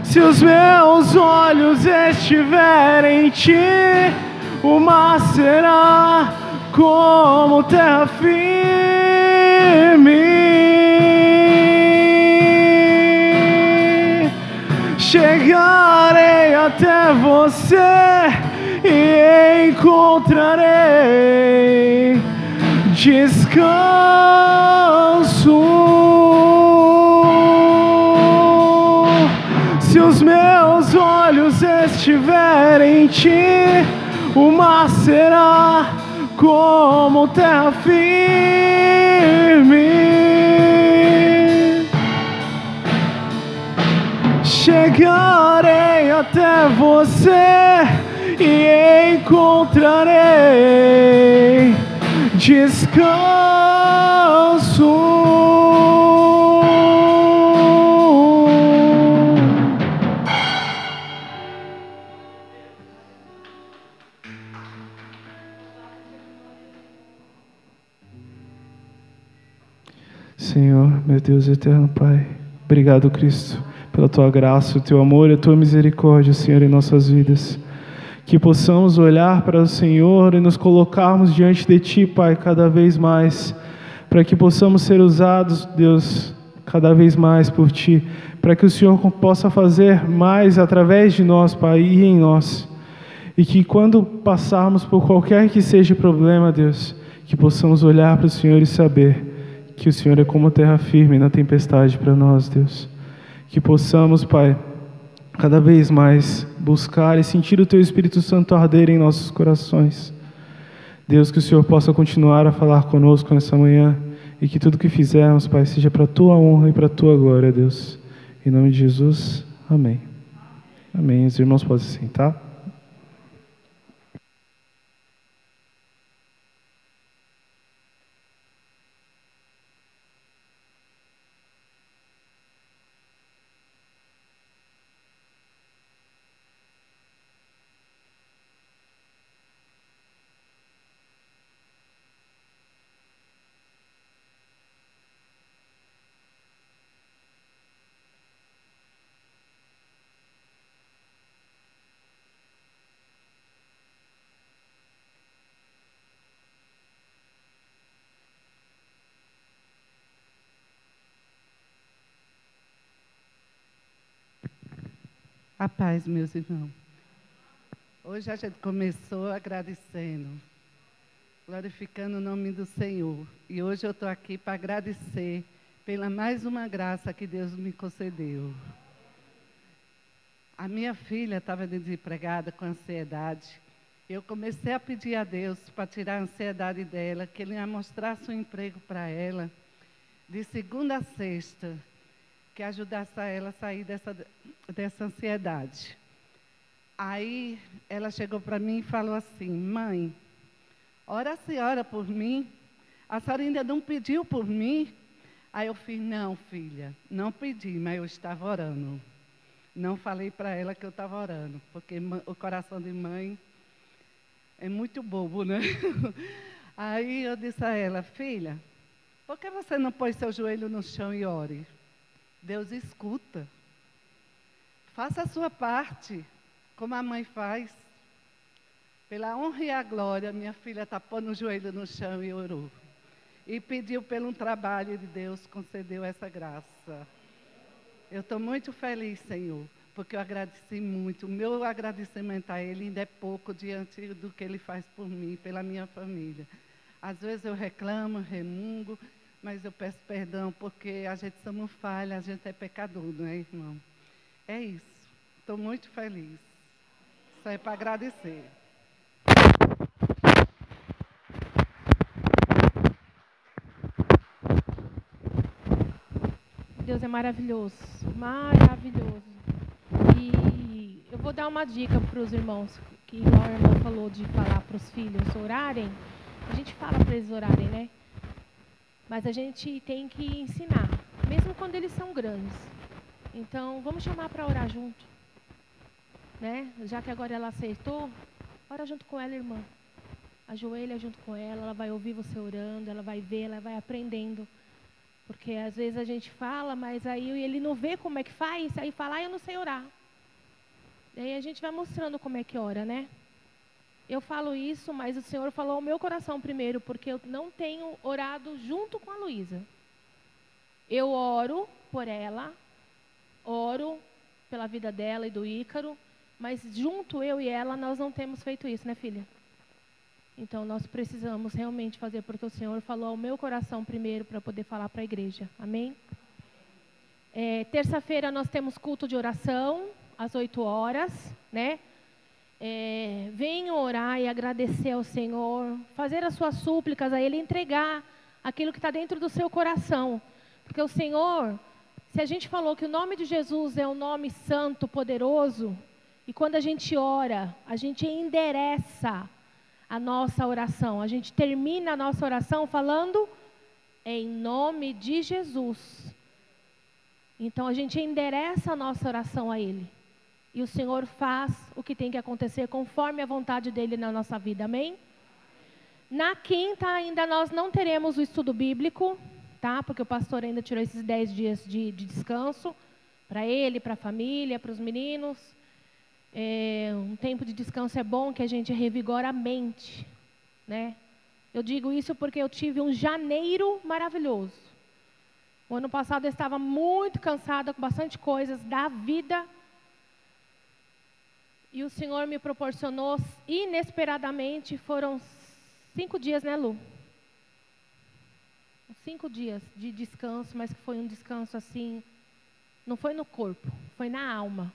[SPEAKER 2] Se os meus olhos estiverem em ti, o mar será como terra firme. Chegarei até você e encontrarei descanso. Se os meus olhos estiverem em ti, o mar será como terra firme. Chegarei até você e encontrarei descanso. Senhor, meu Deus eterno Pai, obrigado, Cristo, pela Tua graça, o Teu amor e a Tua misericórdia, Senhor, em nossas vidas. Que possamos olhar para o Senhor e nos colocarmos diante de Ti, Pai, cada vez mais, para que possamos ser usados, Deus, cada vez mais por Ti, para que o Senhor possa fazer mais através de nós, Pai, e em nós. E que quando passarmos por qualquer que seja o problema, Deus, que possamos olhar para o Senhor e saber que o Senhor é como terra firme na tempestade para nós, Deus. Que possamos, Pai, cada vez mais buscar e sentir o Teu Espírito Santo arder em nossos corações. Deus, que o Senhor possa continuar a falar conosco nessa manhã e que tudo que fizermos, Pai, seja para a Tua honra e para a Tua glória, Deus. Em nome de Jesus, amém. Amém. Os irmãos podem se sentar.
[SPEAKER 4] A paz, meus irmãos. Hoje a gente começou agradecendo, glorificando o nome do Senhor. E hoje eu estou aqui para agradecer pela mais uma graça que Deus me concedeu. A minha filha estava desempregada com ansiedade. Eu comecei a pedir a Deus para tirar a ansiedade dela, que Ele ia mostrar um emprego para ela, de segunda a sexta, que ajudasse a ela a sair dessa ansiedade. Aí ela chegou para mim e falou assim: mãe, ora a senhora por mim, a senhora ainda não pediu por mim? Aí eu fiz: não, filha, não pedi, mas eu estava orando. Não falei para ela que eu estava orando, porque o coração de mãe é muito bobo, né? Aí eu disse a ela: filha, por que você não põe seu joelho no chão e ore? Deus escuta. Faça a sua parte, como a mãe faz. Pela honra e a glória, minha filha está pondo o joelho no chão e orou. E pediu pelo trabalho de Deus, concedeu essa graça. Eu estou muito feliz, Senhor, porque eu agradeci muito. O meu agradecimento a Ele ainda é pouco diante do que Ele faz por mim, pela minha família. Às vezes eu reclamo, remungo, mas eu peço perdão, porque a gente somos falha, a gente é pecador, não é, irmão? É isso. Estou muito feliz. Isso é para agradecer.
[SPEAKER 1] Deus é maravilhoso, maravilhoso. E eu vou dar uma dica para os irmãos, que igual a irmã falou de falar para os filhos orarem. A gente fala para eles orarem, né? Mas a gente tem que ensinar, mesmo quando eles são grandes. Então, vamos chamar para orar junto, né? Já que agora ela aceitou, ora junto com ela, irmã. Ajoelha junto com ela, ela vai ouvir você orando, ela vai ver, ela vai aprendendo. Porque às vezes a gente fala, mas aí ele não vê como é que faz, aí fala: eu não sei orar. E aí a gente vai mostrando como é que ora, né? Eu falo isso, mas o Senhor falou ao meu coração primeiro, porque eu não tenho orado junto com a Luísa. Eu oro por ela, oro pela vida dela e do Ícaro, mas junto eu e ela nós não temos feito isso, né, filha? Então, nós precisamos realmente fazer, porque o Senhor falou ao meu coração primeiro para poder falar para a igreja. Amém? Terça-feira nós temos culto de oração, às 8 horas, né? Venham orar e agradecer ao Senhor, fazer as suas súplicas a Ele, entregar aquilo que está dentro do seu coração. Porque o Senhor, se a gente falou que o nome de Jesus é um nome santo, poderoso, e quando a gente ora, a gente endereça a nossa oração. A gente termina a nossa oração falando em nome de Jesus. Então a gente endereça a nossa oração a Ele. E o Senhor faz o que tem que acontecer conforme a vontade dEle na nossa vida. Amém? Na quinta ainda nós não teremos o estudo bíblico, tá? Porque o pastor ainda tirou esses 10 dias de descanso para ele, para a família, para os meninos. Um tempo de descanso é bom, que a gente revigora a mente, né? Eu digo isso porque eu tive um janeiro maravilhoso. O ano passado eu estava muito cansada, com bastante coisas da vida. E o Senhor me proporcionou, inesperadamente, foram 5 dias, né, Lu? 5 dias de descanso, mas que foi um descanso assim, não foi no corpo, foi na alma.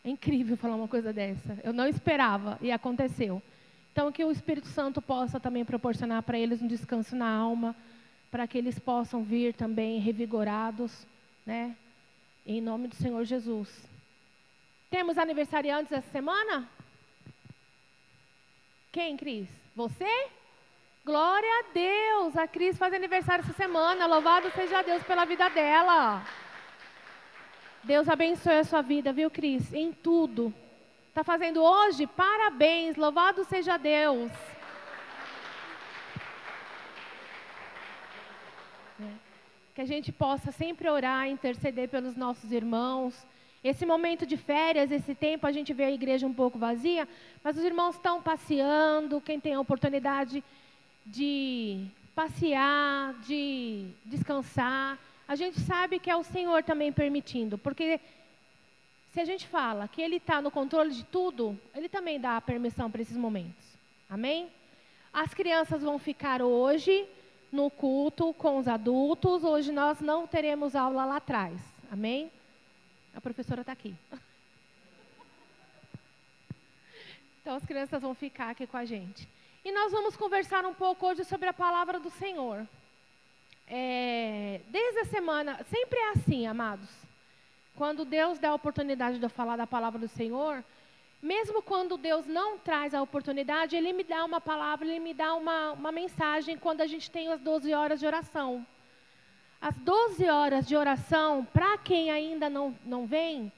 [SPEAKER 1] É incrível falar uma coisa dessa. Eu não esperava e aconteceu. Então, que o Espírito Santo possa também proporcionar para eles um descanso na alma, para que eles possam vir também revigorados, né? Em nome do Senhor Jesus. Temos aniversariantes essa semana? Quem, Cris? Você? Glória a Deus! A Cris faz aniversário essa semana. Louvado seja Deus pela vida dela. Deus abençoe a sua vida, viu, Cris? Em tudo. Está fazendo hoje? Parabéns, louvado seja Deus. Que a gente possa sempre orar, interceder pelos nossos irmãos. Esse momento de férias, esse tempo, a gente vê a igreja um pouco vazia, mas os irmãos estão passeando, quem tem a oportunidade de passear, de descansar. A gente sabe que é o Senhor também permitindo, porque se a gente fala que Ele está no controle de tudo, Ele também dá a permissão para esses momentos. Amém? As crianças vão ficar hoje no culto com os adultos. Hoje nós não teremos aula lá atrás. Amém? A professora está aqui. Então as crianças vão ficar aqui com a gente. E nós vamos conversar um pouco hoje sobre a palavra do Senhor. Desde a semana, sempre é assim, amados. Quando Deus dá a oportunidade de eu falar da palavra do Senhor, mesmo quando Deus não traz a oportunidade, Ele me dá uma palavra, Ele me dá uma mensagem quando a gente tem as 12 horas de oração. As 12 horas de oração, para quem ainda não vem,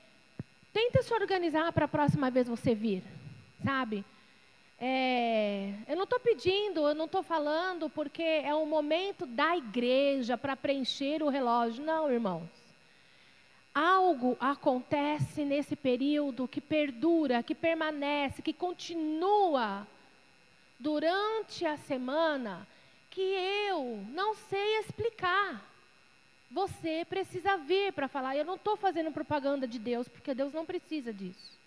[SPEAKER 1] tenta se organizar para a próxima vez você vir, sabe? Eu não estou pedindo, eu não estou falando porque é um momento da igreja para preencher o relógio. Não, irmãos. Algo acontece nesse período que perdura, que permanece, que continua durante a semana, que eu não sei explicar. Você precisa vir para falar. Eu não estou fazendo propaganda de Deus, porque Deus não precisa disso.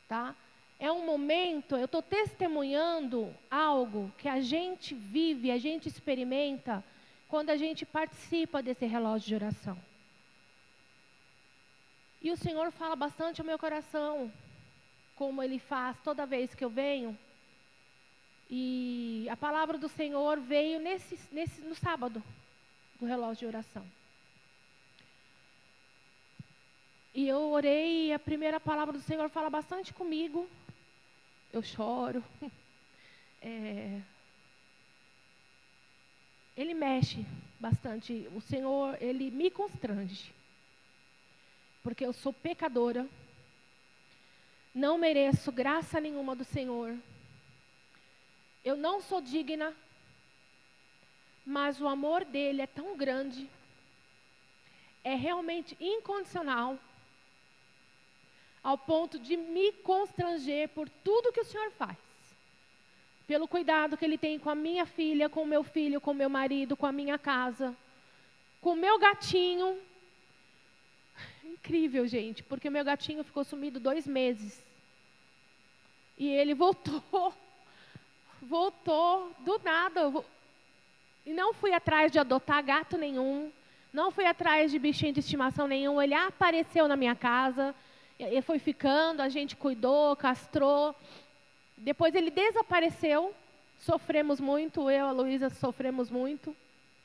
[SPEAKER 1] Tá? É um momento, eu estou testemunhando algo que a gente vive, a gente experimenta, quando a gente participa desse relógio de oração. E o Senhor fala bastante ao meu coração, como Ele faz toda vez que eu venho. E a palavra do Senhor veio no sábado, do relógio de oração. E eu orei e a primeira palavra do Senhor fala bastante comigo. Eu choro. Ele mexe bastante. O Senhor, Ele me constrange. Porque eu sou pecadora, não mereço graça nenhuma do Senhor, eu não sou digna, mas o amor dEle é tão grande, é realmente incondicional, ao ponto de me constranger por tudo que o Senhor faz, pelo cuidado que Ele tem com a minha filha, com o meu filho, com o meu marido, com a minha casa, com o meu gatinho. Incrível, gente, porque o meu gatinho ficou sumido 2 meses. E ele voltou do nada. E não fui atrás de adotar gato nenhum, não fui atrás de bichinho de estimação nenhum. Ele apareceu na minha casa, e foi ficando, a gente cuidou, castrou. Depois ele desapareceu, sofremos muito, eu e a Luísa sofremos muito,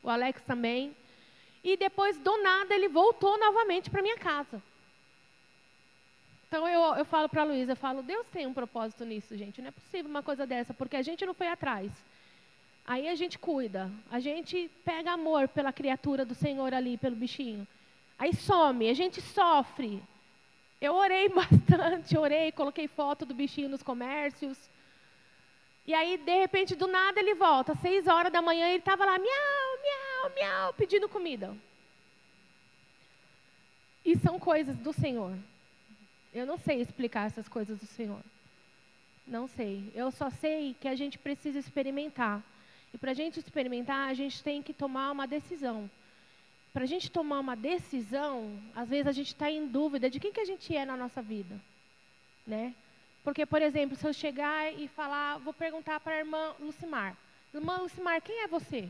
[SPEAKER 1] o Alex também. E depois, do nada, ele voltou novamente para minha casa. Então, eu falo para a Luísa, Deus tem um propósito nisso, gente. Não é possível uma coisa dessa, porque a gente não foi atrás. Aí a gente cuida, a gente pega amor pela criatura do Senhor ali, pelo bichinho. Aí some, a gente sofre. Eu orei bastante, coloquei foto do bichinho nos comércios. E aí, de repente, do nada, ele volta. Às 6 horas da manhã, ele estava lá, miau, miau, miau, pedindo comida. E são coisas do Senhor. Eu não sei explicar essas coisas do Senhor. Não sei. Eu só sei que a gente precisa experimentar. E para a gente experimentar, a gente tem que tomar uma decisão. Para a gente tomar uma decisão, às vezes a gente está em dúvida de quem que a gente é na nossa vida. Né? Porque, por exemplo, se eu chegar e falar, vou perguntar para a irmã Lucimar. Irmã Lucimar, quem é você?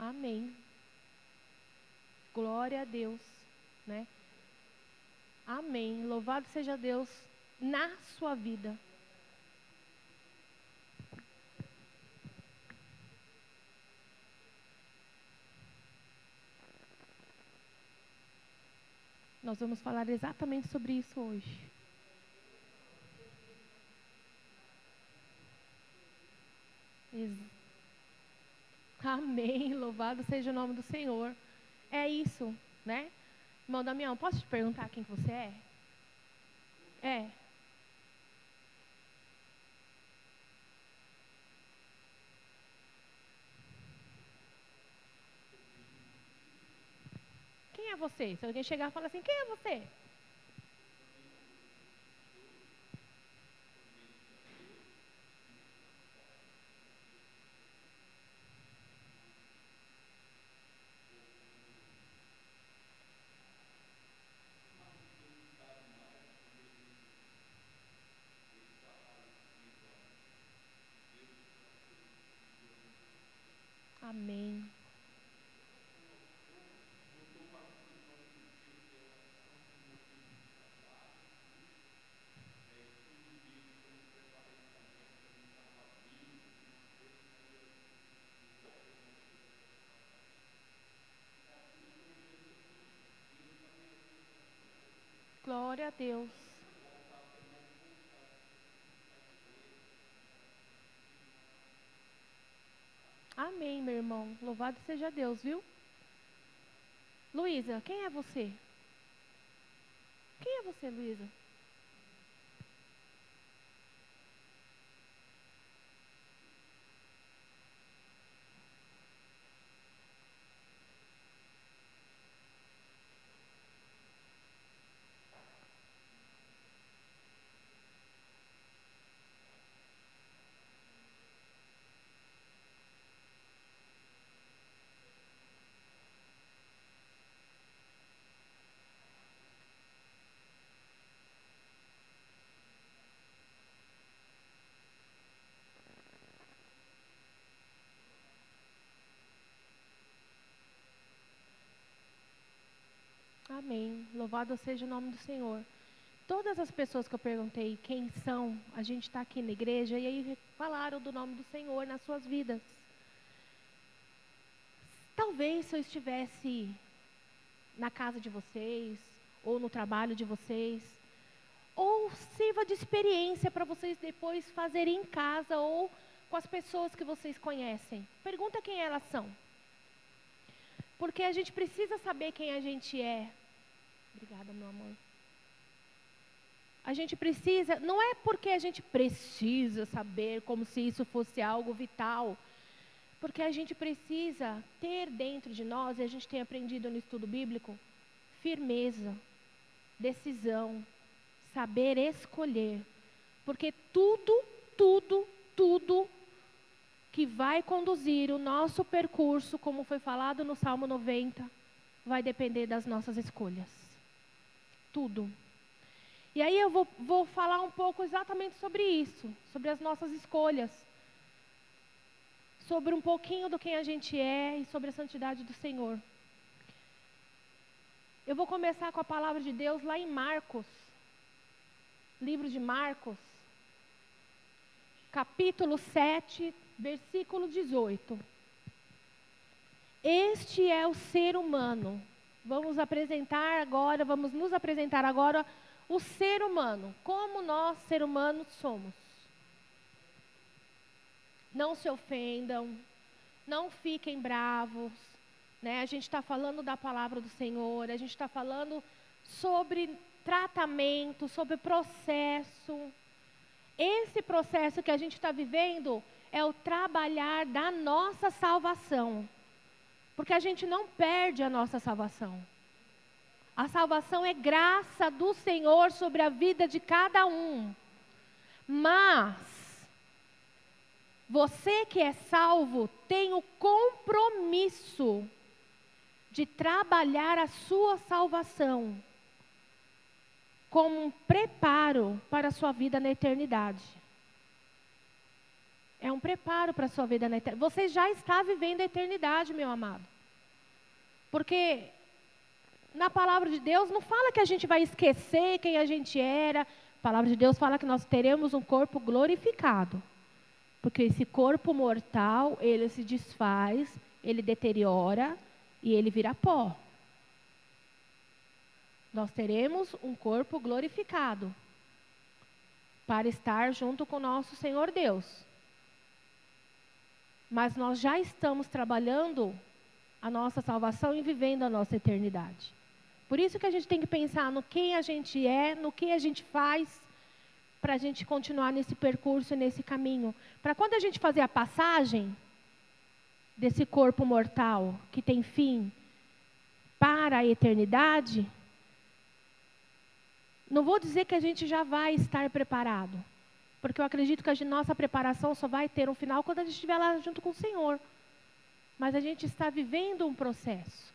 [SPEAKER 1] Amém. Glória a Deus, né? Amém. Louvado seja Deus na sua vida. Nós vamos falar exatamente sobre isso hoje. Amém, louvado seja o nome do Senhor. É isso, né? Irmão Damião, posso te perguntar quem que você é? você? Se alguém chegar e falar assim, quem é você? Amém. Glória a Deus. Amém, meu irmão. Louvado seja Deus, viu? Luísa, quem é você? Quem é você, Luísa? Amém. Louvado seja o nome do Senhor. Todas as pessoas que eu perguntei quem são, a gente está aqui na igreja e aí falaram do nome do Senhor nas suas vidas. Talvez se eu estivesse na casa de vocês, ou no trabalho de vocês, ou sirva de experiência para vocês depois fazerem em casa ou com as pessoas que vocês conhecem. Pergunta quem elas são. Porque a gente precisa saber quem a gente é. Obrigada, meu amor. A gente precisa, não é porque a gente precisa saber como se isso fosse algo vital, porque a gente precisa ter dentro de nós, e a gente tem aprendido no estudo bíblico, firmeza, decisão, saber escolher. Porque tudo que vai conduzir o nosso percurso, como foi falado no Salmo 90, vai depender das nossas escolhas. Tudo. E aí eu vou falar um pouco exatamente sobre isso, sobre as nossas escolhas, sobre um pouquinho do quem a gente é e sobre a santidade do Senhor. Eu vou começar com a palavra de Deus lá em Marcos, livro de Marcos, capítulo 7, versículo 18. Este é o ser humano. Vamos nos apresentar agora o ser humano, como nós, ser humanos, somos. Não se ofendam, não fiquem bravos, né? A gente está falando da palavra do Senhor, a gente está falando sobre tratamento, sobre processo. Esse processo que a gente está vivendo é o trabalhar da nossa salvação. Porque a gente não perde a nossa salvação. A salvação é graça do Senhor sobre a vida de cada um. Mas você que é salvo tem o compromisso de trabalhar a sua salvação como um preparo para a sua vida na eternidade. É um preparo para a sua vida na eternidade. Você já está vivendo a eternidade, meu amado. Porque na palavra de Deus não fala que a gente vai esquecer quem a gente era. A palavra de Deus fala que nós teremos um corpo glorificado. Porque esse corpo mortal, ele se desfaz, ele deteriora e ele vira pó. Nós teremos um corpo glorificado para estar junto com o nosso Senhor Deus. Mas nós já estamos trabalhando a nossa salvação e vivendo a nossa eternidade. Por isso que a gente tem que pensar no quem a gente é, no que a gente faz, para a gente continuar nesse percurso, nesse caminho. Para quando a gente fazer a passagem desse corpo mortal, que tem fim, para para a eternidade, não vou dizer que a gente já vai estar preparado, porque eu acredito que a nossa preparação só vai ter um final quando a gente estiver lá junto com o Senhor. Mas a gente está vivendo um processo.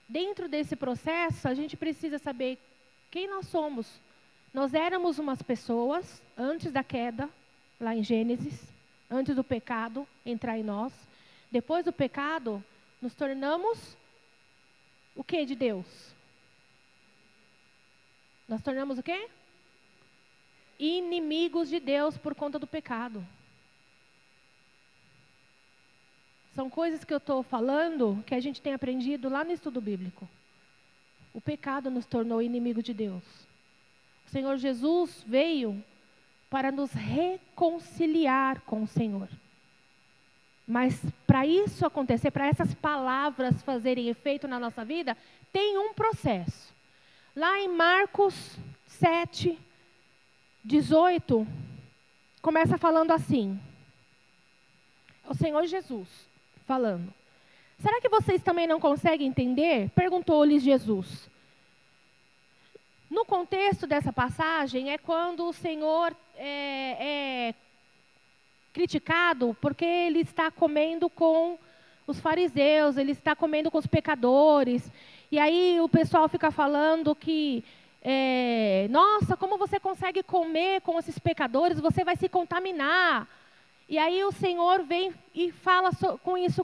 [SPEAKER 1] Dentro desse processo, a gente precisa saber quem nós somos. Nós éramos umas pessoas antes da queda, lá em Gênesis, antes do pecado entrar em nós. Depois do pecado, nos tornamos o que de Deus? Nós tornamos o quê? Inimigos de Deus por conta do pecado. São coisas que eu estou falando que a gente tem aprendido lá no estudo bíblico. O pecado nos tornou inimigo de Deus. O Senhor Jesus veio para nos reconciliar com o Senhor. Mas para isso acontecer, para essas palavras fazerem efeito na nossa vida, tem um processo. Lá em Marcos 7, 18, começa falando assim. O Senhor Jesus falando. Será que vocês também não conseguem entender? Perguntou-lhes Jesus. No contexto dessa passagem, é quando o Senhor é criticado porque ele está comendo com os fariseus, ele está comendo com os pecadores. E aí o pessoal fica falando que, nossa, como você consegue comer com esses pecadores? Você vai se contaminar. E aí o Senhor vem e fala isso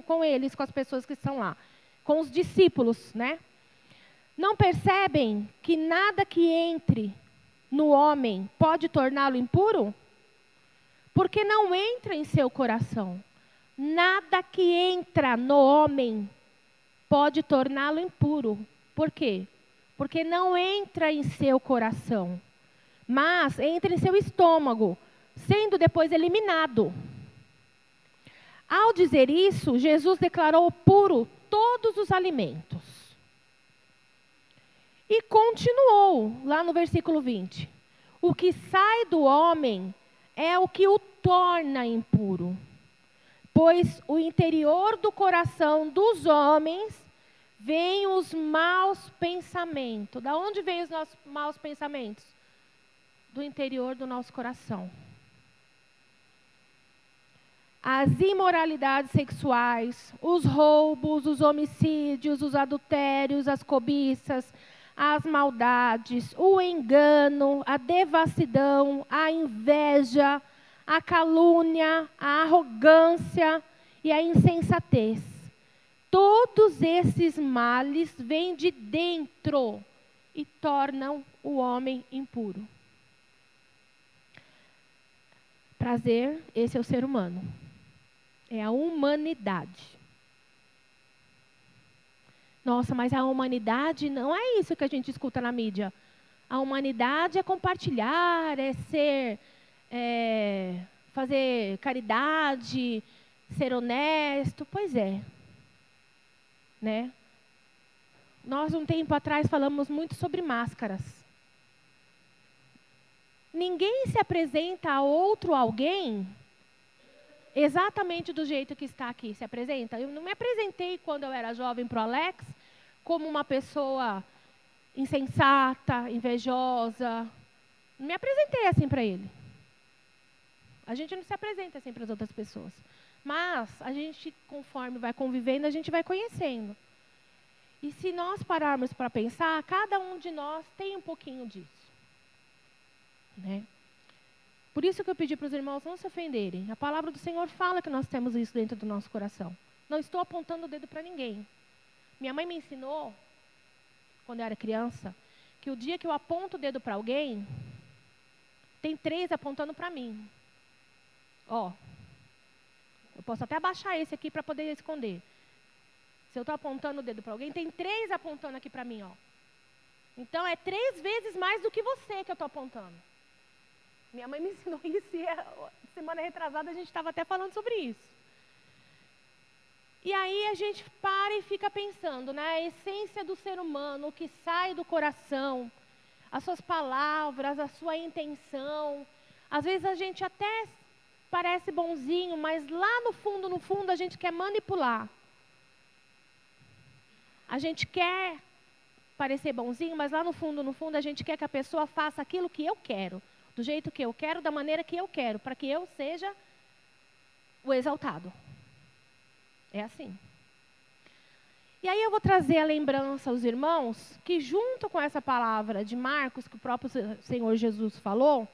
[SPEAKER 1] com eles, com as pessoas que estão lá, com os discípulos, né? Não percebem que nada que entre no homem pode torná-lo impuro? Porque não entra em seu coração. Nada que entra no homem pode torná-lo impuro. Por quê? Porque não entra em seu coração, mas entra em seu estômago, sendo depois eliminado. Ao dizer isso, Jesus declarou puro todos os alimentos. E continuou, lá no versículo 20. O que sai do homem é o que o torna impuro. Pois o interior do coração dos homens vêm os maus pensamentos. Da onde vêm os nossos maus pensamentos? Do interior do nosso coração. As imoralidades sexuais, os roubos, os homicídios, os adultérios, as cobiças, as maldades, o engano, a devassidão, a inveja, a calúnia, a arrogância e a insensatez. Todos esses males vêm de dentro e tornam o homem impuro. Prazer, esse é o ser humano. É a humanidade. Nossa, mas a humanidade não é isso que a gente escuta na mídia. A humanidade é compartilhar, é ser, fazer caridade, ser honesto. Pois é. Né? Nós, um tempo atrás, falamos muito sobre máscaras. Ninguém se apresenta a outro alguém exatamente do jeito que está aqui. Se apresenta? Eu não me apresentei quando eu era jovem para o Alex como uma pessoa insensata, invejosa. Não me apresentei assim para ele. A gente não se apresenta assim para as outras pessoas. Mas a gente, conforme vai convivendo, a gente vai conhecendo. E se nós pararmos para pensar, cada um de nós tem um pouquinho disso. Né? Por isso que eu pedi para os irmãos não se ofenderem. A palavra do Senhor fala que nós temos isso dentro do nosso coração. Não estou apontando o dedo para ninguém. Minha mãe me ensinou, quando eu era criança, que o dia que eu aponto o dedo para alguém, tem 3 apontando para mim. Ó, eu posso até abaixar esse aqui para poder esconder. Se eu estou apontando o dedo para alguém, tem 3 apontando aqui para mim, ó. Então, é 3 vezes mais do que você que eu estou apontando. Minha mãe me ensinou isso e semana retrasada a gente estava até falando sobre isso. E aí a gente para e fica pensando, né? A essência do ser humano, o que sai do coração, as suas palavras, a sua intenção. Às vezes a gente até parece bonzinho, mas lá no fundo a gente quer manipular. A gente quer parecer bonzinho, mas lá no fundo, a gente quer que a pessoa faça aquilo que eu quero, do jeito que eu quero, da maneira que eu quero, para que eu seja o exaltado. É assim. E aí eu vou trazer a lembrança aos irmãos que, junto com essa palavra de Marcos, que o próprio Senhor Jesus falou,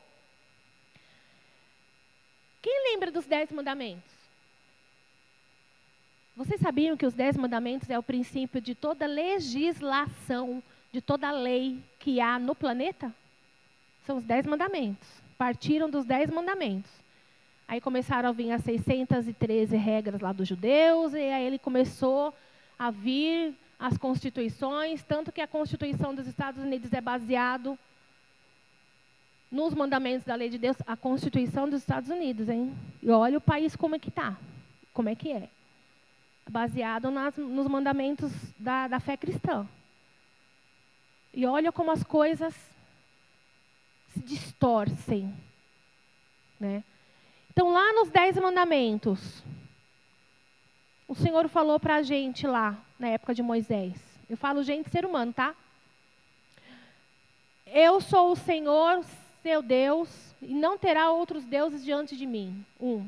[SPEAKER 1] quem lembra dos 10 mandamentos? Vocês sabiam que os 10 mandamentos é o princípio de toda legislação, de toda lei que há no planeta? São os 10 mandamentos. Partiram dos 10 mandamentos. Aí começaram a vir as 613 regras lá dos judeus, e aí ele começou a vir as constituições, tanto que a Constituição dos Estados Unidos é baseado nos mandamentos da lei de Deus, a Constituição dos Estados Unidos, hein? E olha o país como é que está, como é que é. Baseado nos mandamentos da fé cristã. E olha como as coisas se distorcem, né? Então, lá nos 10 mandamentos, o Senhor falou para a gente lá, na época de Moisés. Eu falo gente, ser humano, tá? Eu sou o Senhor, seu Deus, e não terá outros deuses diante de mim. 1.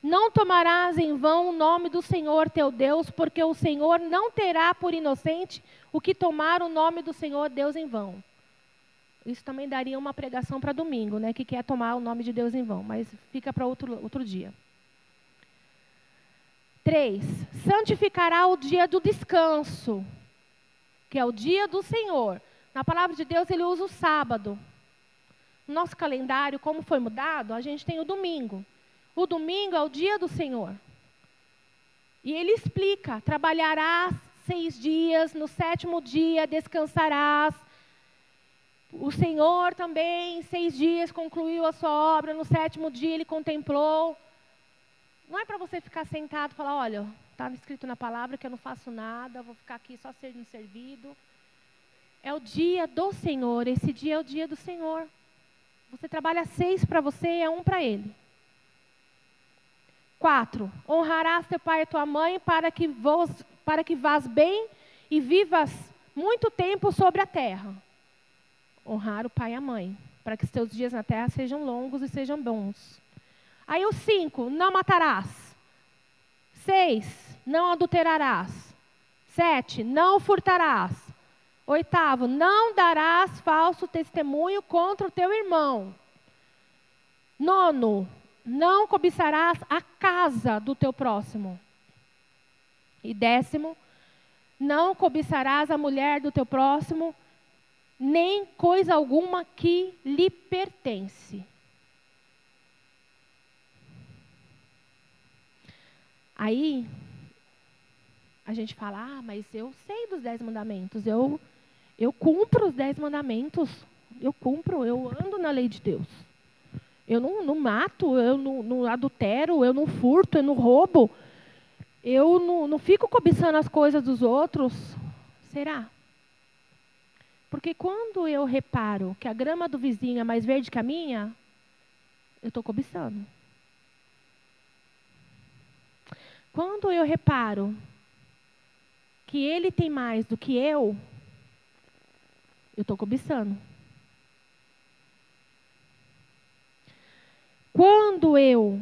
[SPEAKER 1] Não tomarás em vão o nome do Senhor teu Deus, porque o Senhor não terá por inocente o que tomar o nome do Senhor Deus em vão. Isso também daria uma pregação para domingo, né? Que quer tomar o nome de Deus em vão, mas fica para outro dia. 3. Santificará o dia do descanso, que é o dia do Senhor. Na palavra de Deus, ele usa o sábado. No nosso calendário, como foi mudado, a gente tem o domingo. O domingo é o dia do Senhor. E ele explica, trabalharás 6 dias, no 7º dia descansarás. O Senhor também, 6 dias, concluiu a sua obra, no 7º dia ele contemplou. Não é para você ficar sentado e falar, olha, estava escrito na palavra que eu não faço nada, vou ficar aqui só sendo servido. É o dia do Senhor, esse dia é o dia do Senhor. Você trabalha 6 para você e é 1 para Ele. 4. Honrarás teu pai e tua mãe para que vás bem e vivas muito tempo sobre a terra. Honrar o pai e a mãe, para que os teus dias na terra sejam longos e sejam bons. Aí o 5, não matarás. 6, não adulterarás. 7, não furtarás. 8, não darás falso testemunho contra o teu irmão. 9, não cobiçarás a casa do teu próximo. E 10, não cobiçarás a mulher do teu próximo, nem coisa alguma que lhe pertence. Aí, a gente fala, mas eu sei dos 10 mandamentos, eu cumpro os 10 mandamentos, eu ando na lei de Deus. Eu não mato, eu não adultero, eu não furto, eu não roubo, eu não fico cobiçando as coisas dos outros. Será? Porque quando eu reparo que a grama do vizinho é mais verde que a minha, eu estou cobiçando. Quando eu reparo que ele tem mais do que eu estou cobiçando. Quando eu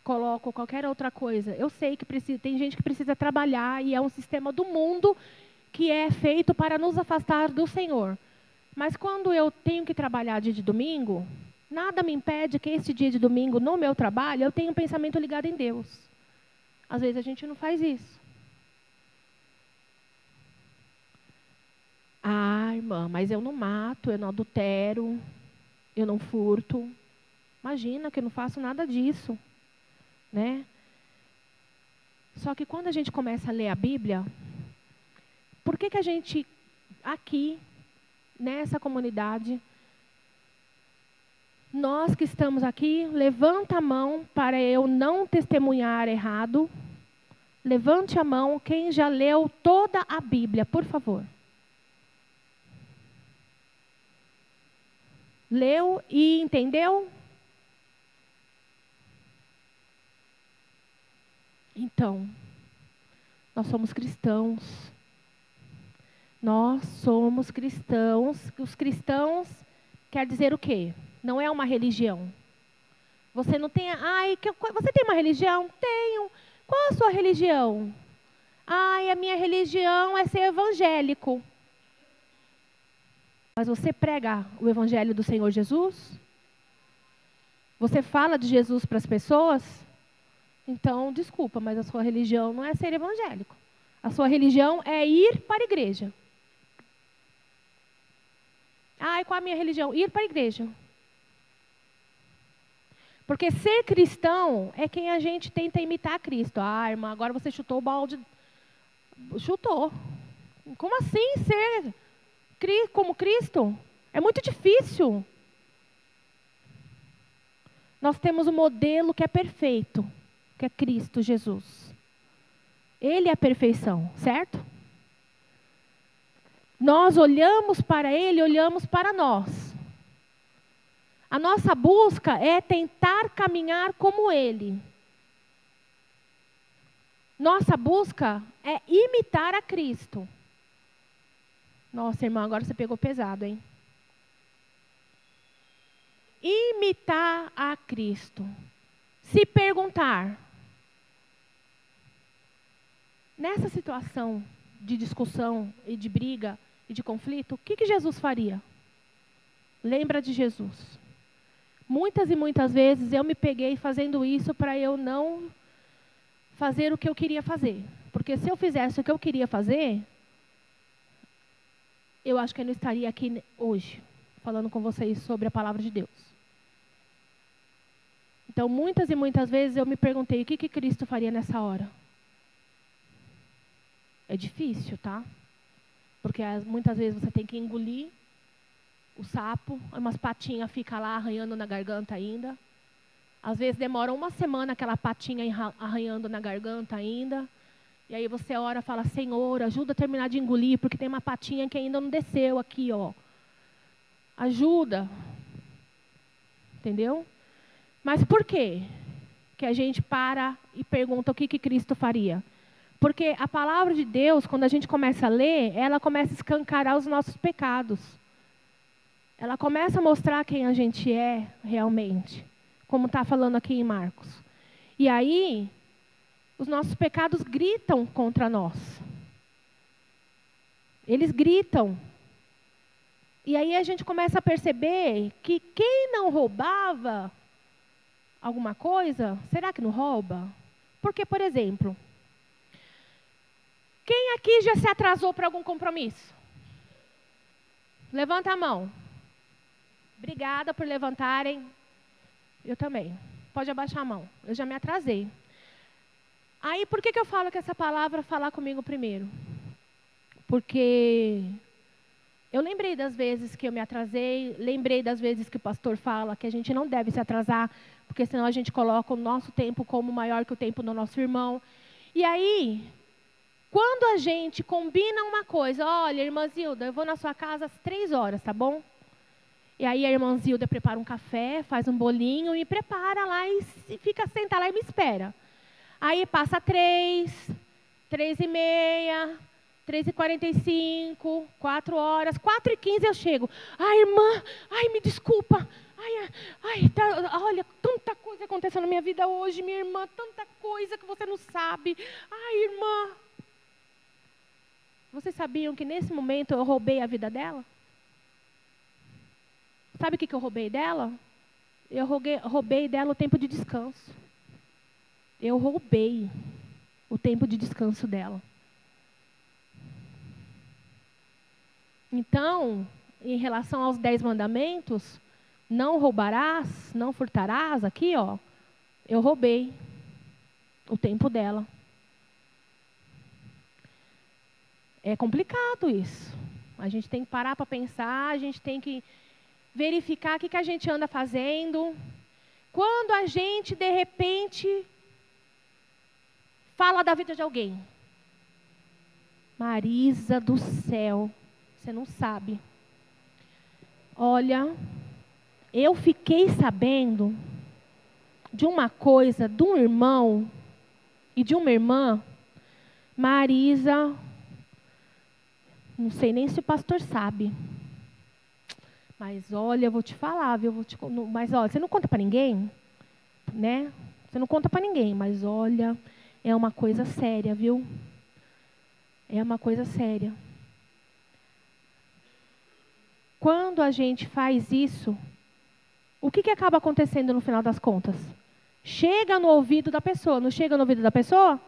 [SPEAKER 1] coloco qualquer outra coisa, eu sei que tem gente que precisa trabalhar e é um sistema do mundo que é feito para nos afastar do Senhor. Mas quando eu tenho que trabalhar dia de domingo, nada me impede que esse dia de domingo, no meu trabalho, eu tenha um pensamento ligado em Deus. Às vezes a gente não faz isso. Ah, irmã, mas eu não mato, eu não adultero, eu não furto. Imagina que eu não faço nada disso, né? Só que quando a gente começa a ler a Bíblia, por que a gente, aqui, nessa comunidade, nós que estamos aqui, levanta a mão para eu não testemunhar errado. Levante a mão quem já leu toda a Bíblia, por favor. Leu e entendeu? Então, nós somos cristãos. Nós somos cristãos. Os cristãos quer dizer o quê? Não é uma religião. Você não tem... você tem uma religião? Tenho. Qual a sua religião? A minha religião é ser evangélico. Mas você prega o evangelho do Senhor Jesus? Você fala de Jesus para as pessoas? Então, desculpa, mas a sua religião não é ser evangélico. A sua religião é ir para a igreja. Qual a minha religião? Ir para a igreja. Porque ser cristão é quem a gente tenta imitar Cristo. Irmã, agora você chutou o balde. Chutou. Como assim ser como Cristo? É muito difícil. Nós temos um modelo que é perfeito, que é Cristo Jesus. Ele é a perfeição, certo? Nós olhamos para Ele, olhamos para nós. A nossa busca é tentar caminhar como Ele. Nossa busca é imitar a Cristo. Nossa, irmã, agora você pegou pesado, hein? Imitar a Cristo. Se perguntar, nessa situação de discussão e de briga e de conflito, o que Jesus faria? Lembra de Jesus. Muitas e muitas vezes eu me peguei fazendo isso para eu não fazer o que eu queria fazer. Porque se eu fizesse o que eu queria fazer, eu acho que eu não estaria aqui hoje, falando com vocês sobre a palavra de Deus. Então, muitas e muitas vezes eu me perguntei, o que Cristo faria nessa hora? É difícil, tá? Porque muitas vezes você tem que engolir o sapo, umas patinhas ficam lá arranhando na garganta ainda. Às vezes demora uma semana aquela patinha arranhando na garganta ainda. E aí você ora e fala, Senhor, ajuda a terminar de engolir, porque tem uma patinha que ainda não desceu aqui, ó. Ajuda. Entendeu? Mas por quê que a gente para e pergunta o que Cristo faria? Porque a palavra de Deus, quando a gente começa a ler, ela começa a escancarar os nossos pecados. Ela começa a mostrar quem a gente é realmente, como está falando aqui em Marcos. E aí, os nossos pecados gritam contra nós. Eles gritam. E aí a gente começa a perceber que quem não roubava alguma coisa, será que não rouba? Porque, por exemplo, quem aqui já se atrasou para algum compromisso? Levanta a mão. Obrigada por levantarem. Eu também. Pode abaixar a mão. Eu já me atrasei. Aí, por que eu falo que essa palavra falar comigo primeiro? Porque eu lembrei das vezes que eu me atrasei, lembrei das vezes que o pastor fala que a gente não deve se atrasar, porque senão a gente coloca o nosso tempo como maior que o tempo do nosso irmão. E aí, quando a gente combina uma coisa, olha, irmã Zilda, eu vou na sua casa às 3h, tá bom? E aí a irmã Zilda prepara um café, faz um bolinho e prepara lá e fica sentada lá e me espera. Aí passa 3, 3h30, 3h45, 4h, 4h15 eu chego. Irmã, me desculpa. Olha, tanta coisa aconteceu na minha vida hoje, minha irmã, tanta coisa que você não sabe. Irmã. Vocês sabiam que nesse momento eu roubei a vida dela? Sabe o que eu roubei dela? Eu roubei dela o tempo de descanso. Eu roubei o tempo de descanso dela. Então, em relação aos 10 mandamentos, não roubarás, não furtarás, aqui, ó, eu roubei o tempo dela. É complicado isso. A gente tem que parar para pensar, a gente tem que verificar o que a gente anda fazendo. Quando a gente, de repente, fala da vida de alguém. Marisa do céu, você não sabe. Olha, eu fiquei sabendo de uma coisa de um irmão e de uma irmã, Marisa, não sei nem se o pastor sabe. Mas olha, eu vou te falar, viu? Mas olha, você não conta para ninguém, né? Você não conta para ninguém, mas olha, é uma coisa séria, viu? É uma coisa séria. Quando a gente faz isso, o que acaba acontecendo no final das contas? Chega no ouvido da pessoa, não chega no ouvido da pessoa?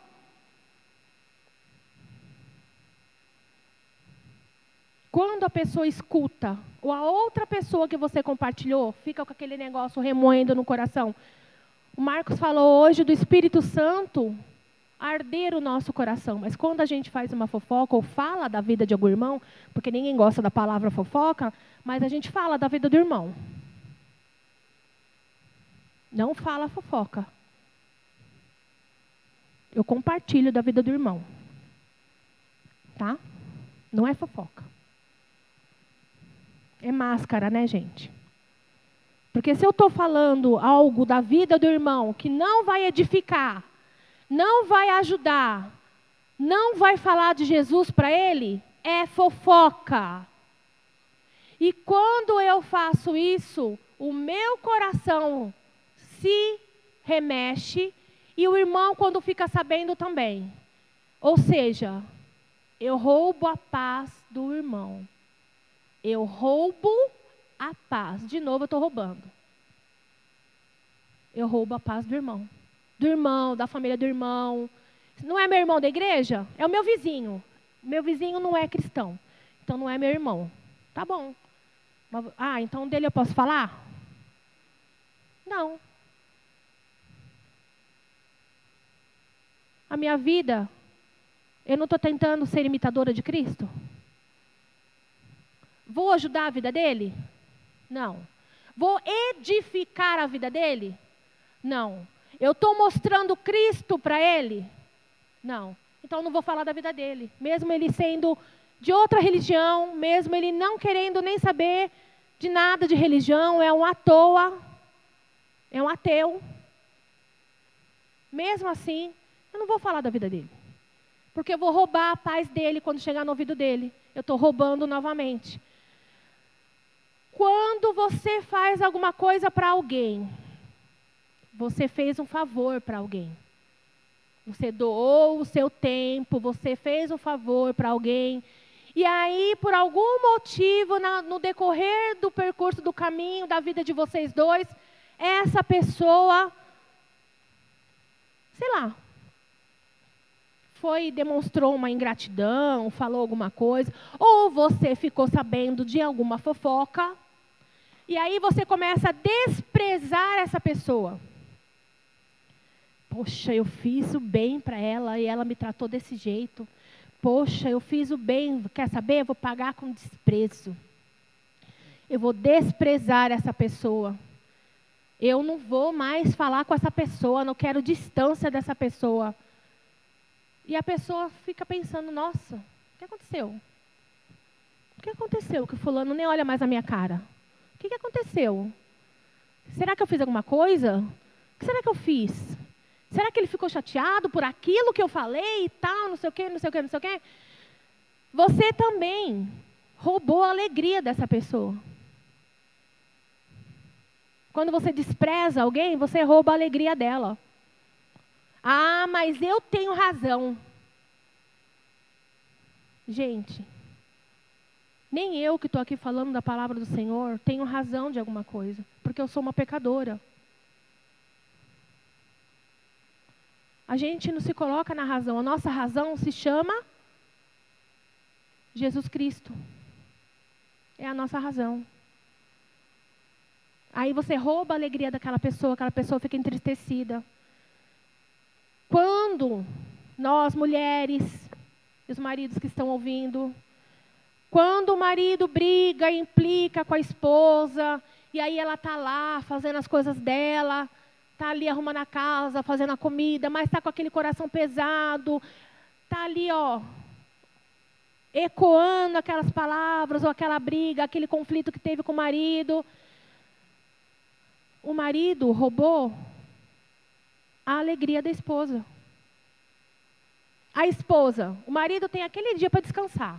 [SPEAKER 1] Quando a pessoa escuta, ou a outra pessoa que você compartilhou, fica com aquele negócio remoendo no coração. O Marcos falou hoje do Espírito Santo arder o nosso coração. Mas quando a gente faz uma fofoca ou fala da vida de algum irmão, porque ninguém gosta da palavra fofoca, mas a gente fala da vida do irmão. Não fala fofoca. Eu compartilho da vida do irmão. Tá? Não é fofoca. É máscara, né, gente? Porque se eu estou falando algo da vida do irmão que não vai edificar, não vai ajudar, não vai falar de Jesus para ele, é fofoca. E quando eu faço isso, o meu coração se remexe e o irmão, quando fica sabendo, também. Ou seja, eu roubo a paz do irmão. Eu roubo a paz. De novo, eu estou roubando. Eu roubo a paz do irmão. Do irmão, da família do irmão. Não é meu irmão da igreja? É o meu vizinho. Meu vizinho não é cristão. Então não é meu irmão. Tá bom. Então dele eu posso falar? Não. A minha vida, eu não estou tentando ser imitadora de Cristo? Vou ajudar a vida dele? Não. Vou edificar a vida dele? Não. Eu estou mostrando Cristo para ele? Não. Então não vou falar da vida dele. Mesmo ele sendo de outra religião, mesmo ele não querendo nem saber de nada de religião, é um à toa, é um ateu. Mesmo assim, eu não vou falar da vida dele. Porque eu vou roubar a paz dele quando chegar no ouvido dele. Eu estou roubando novamente. Quando você faz alguma coisa para alguém, você fez um favor para alguém. Você doou o seu tempo, você fez um favor para alguém. E aí, por algum motivo, no decorrer do percurso, do caminho, da vida de vocês dois, essa pessoa, sei lá, demonstrou uma ingratidão, falou alguma coisa, ou você ficou sabendo de alguma fofoca, e aí você começa a desprezar essa pessoa. Poxa, eu fiz o bem para ela e ela me tratou desse jeito. Poxa, eu fiz o bem, quer saber? Eu vou pagar com desprezo. Eu vou desprezar essa pessoa. Eu não vou mais falar com essa pessoa, não quero distância dessa pessoa. E a pessoa fica pensando, nossa, o que aconteceu? O que aconteceu que o fulano nem olha mais na minha cara? O que aconteceu? Será que eu fiz alguma coisa? O que será que eu fiz? Será que ele ficou chateado por aquilo que eu falei e tal, não sei o quê, não sei o quê, não sei o quê? Você também roubou a alegria dessa pessoa. Quando você despreza alguém, você rouba a alegria dela. Ah, mas eu tenho razão. Gente, nem eu que estou aqui falando da palavra do Senhor tenho razão de alguma coisa, porque eu sou uma pecadora. A gente não se coloca na razão. A nossa razão se chama Jesus Cristo. É a nossa razão. Aí você rouba a alegria daquela pessoa, aquela pessoa fica entristecida. Quando nós, mulheres, e os maridos que estão ouvindo, quando o marido briga, implica com a esposa, e aí ela está lá fazendo as coisas dela, está ali arrumando a casa, fazendo a comida, mas está com aquele coração pesado, está ali, ecoando aquelas palavras, ou aquela briga, aquele conflito que teve com o marido. O marido roubou a alegria da esposa. A esposa, o marido tem aquele dia para descansar.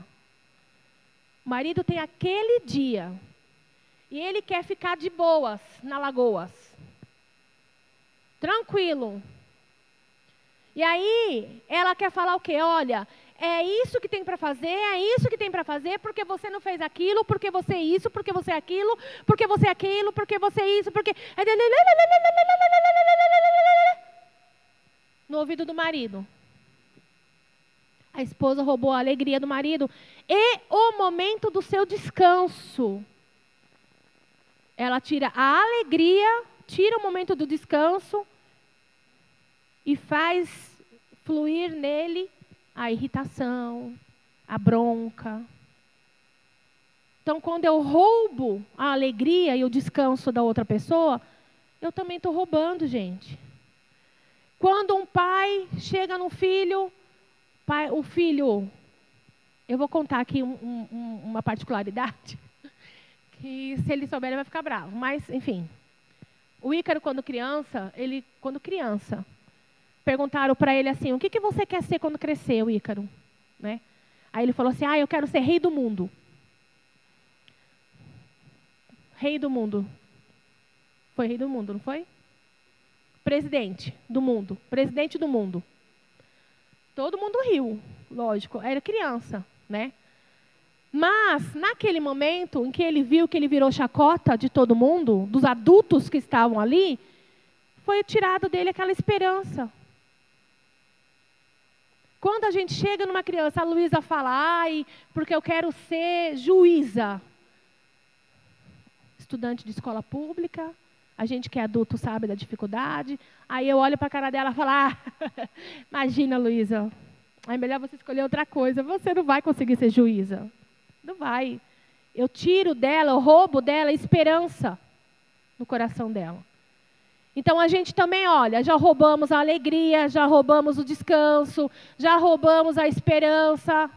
[SPEAKER 1] O marido tem aquele dia. E ele quer ficar de boas na Lagoas. Tranquilo. E aí, ela quer falar o quê? Olha, é isso que tem para fazer, é isso que tem para fazer, porque você não fez aquilo, porque você isso, porque você aquilo, porque você aquilo, porque você isso, porque... No ouvido do marido. A esposa roubou a alegria do marido e o momento do seu descanso. Ela tira a alegria, tira o momento do descanso e faz fluir nele a irritação, a bronca. Então, quando eu roubo a alegria e o descanso da outra pessoa, eu também estou roubando, gente. Quando um pai chega no filho, o filho... Eu vou contar aqui uma particularidade, que se ele souber ele vai ficar bravo. Mas, enfim, o Ícaro, quando criança, perguntaram para ele assim, o que você quer ser quando crescer, Ícaro? Né? Aí ele falou assim, eu quero ser rei do mundo. Rei do mundo. Foi rei do mundo, não foi? Presidente do mundo. Presidente do mundo. Todo mundo riu, lógico. Era criança, né? Mas, naquele momento em que ele viu que ele virou chacota de todo mundo, dos adultos que estavam ali, foi tirado dele aquela esperança. Quando a gente chega numa criança, a Luísa fala, porque eu quero ser juíza. Estudante de escola pública, a gente que é adulto sabe da dificuldade. Aí eu olho para a cara dela e falo, imagina, Luísa, é melhor você escolher outra coisa, você não vai conseguir ser juíza. Não vai. Eu tiro dela, eu roubo dela a esperança no coração dela. Então, a gente também, olha, já roubamos a alegria, já roubamos o descanso, já roubamos a esperança,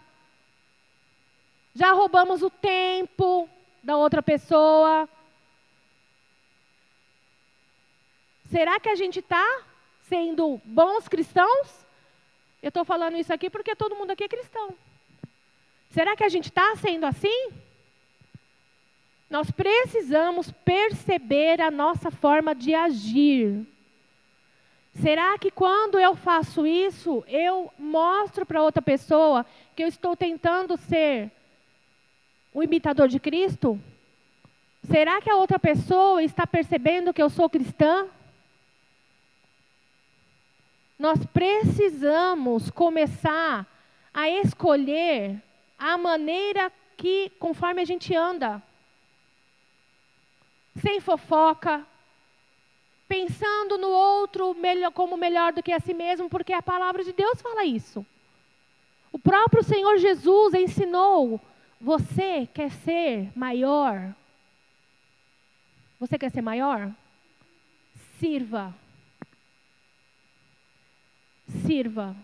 [SPEAKER 1] já roubamos o tempo da outra pessoa. Será que a gente está sendo bons cristãos? Eu estou falando isso aqui porque todo mundo aqui é cristão. Será que a gente está sendo assim? Nós precisamos perceber a nossa forma de agir. Será que quando eu faço isso, eu mostro para outra pessoa que eu estou tentando ser um imitador de Cristo? Será que a outra pessoa está percebendo que eu sou cristã? Nós precisamos começar a escolher a maneira que, conforme a gente anda. Sem fofoca, pensando no outro como melhor do que a si mesmo, porque a palavra de Deus fala isso. O próprio Senhor Jesus ensinou, você quer ser maior? Você quer ser maior? Sirva. Sirva.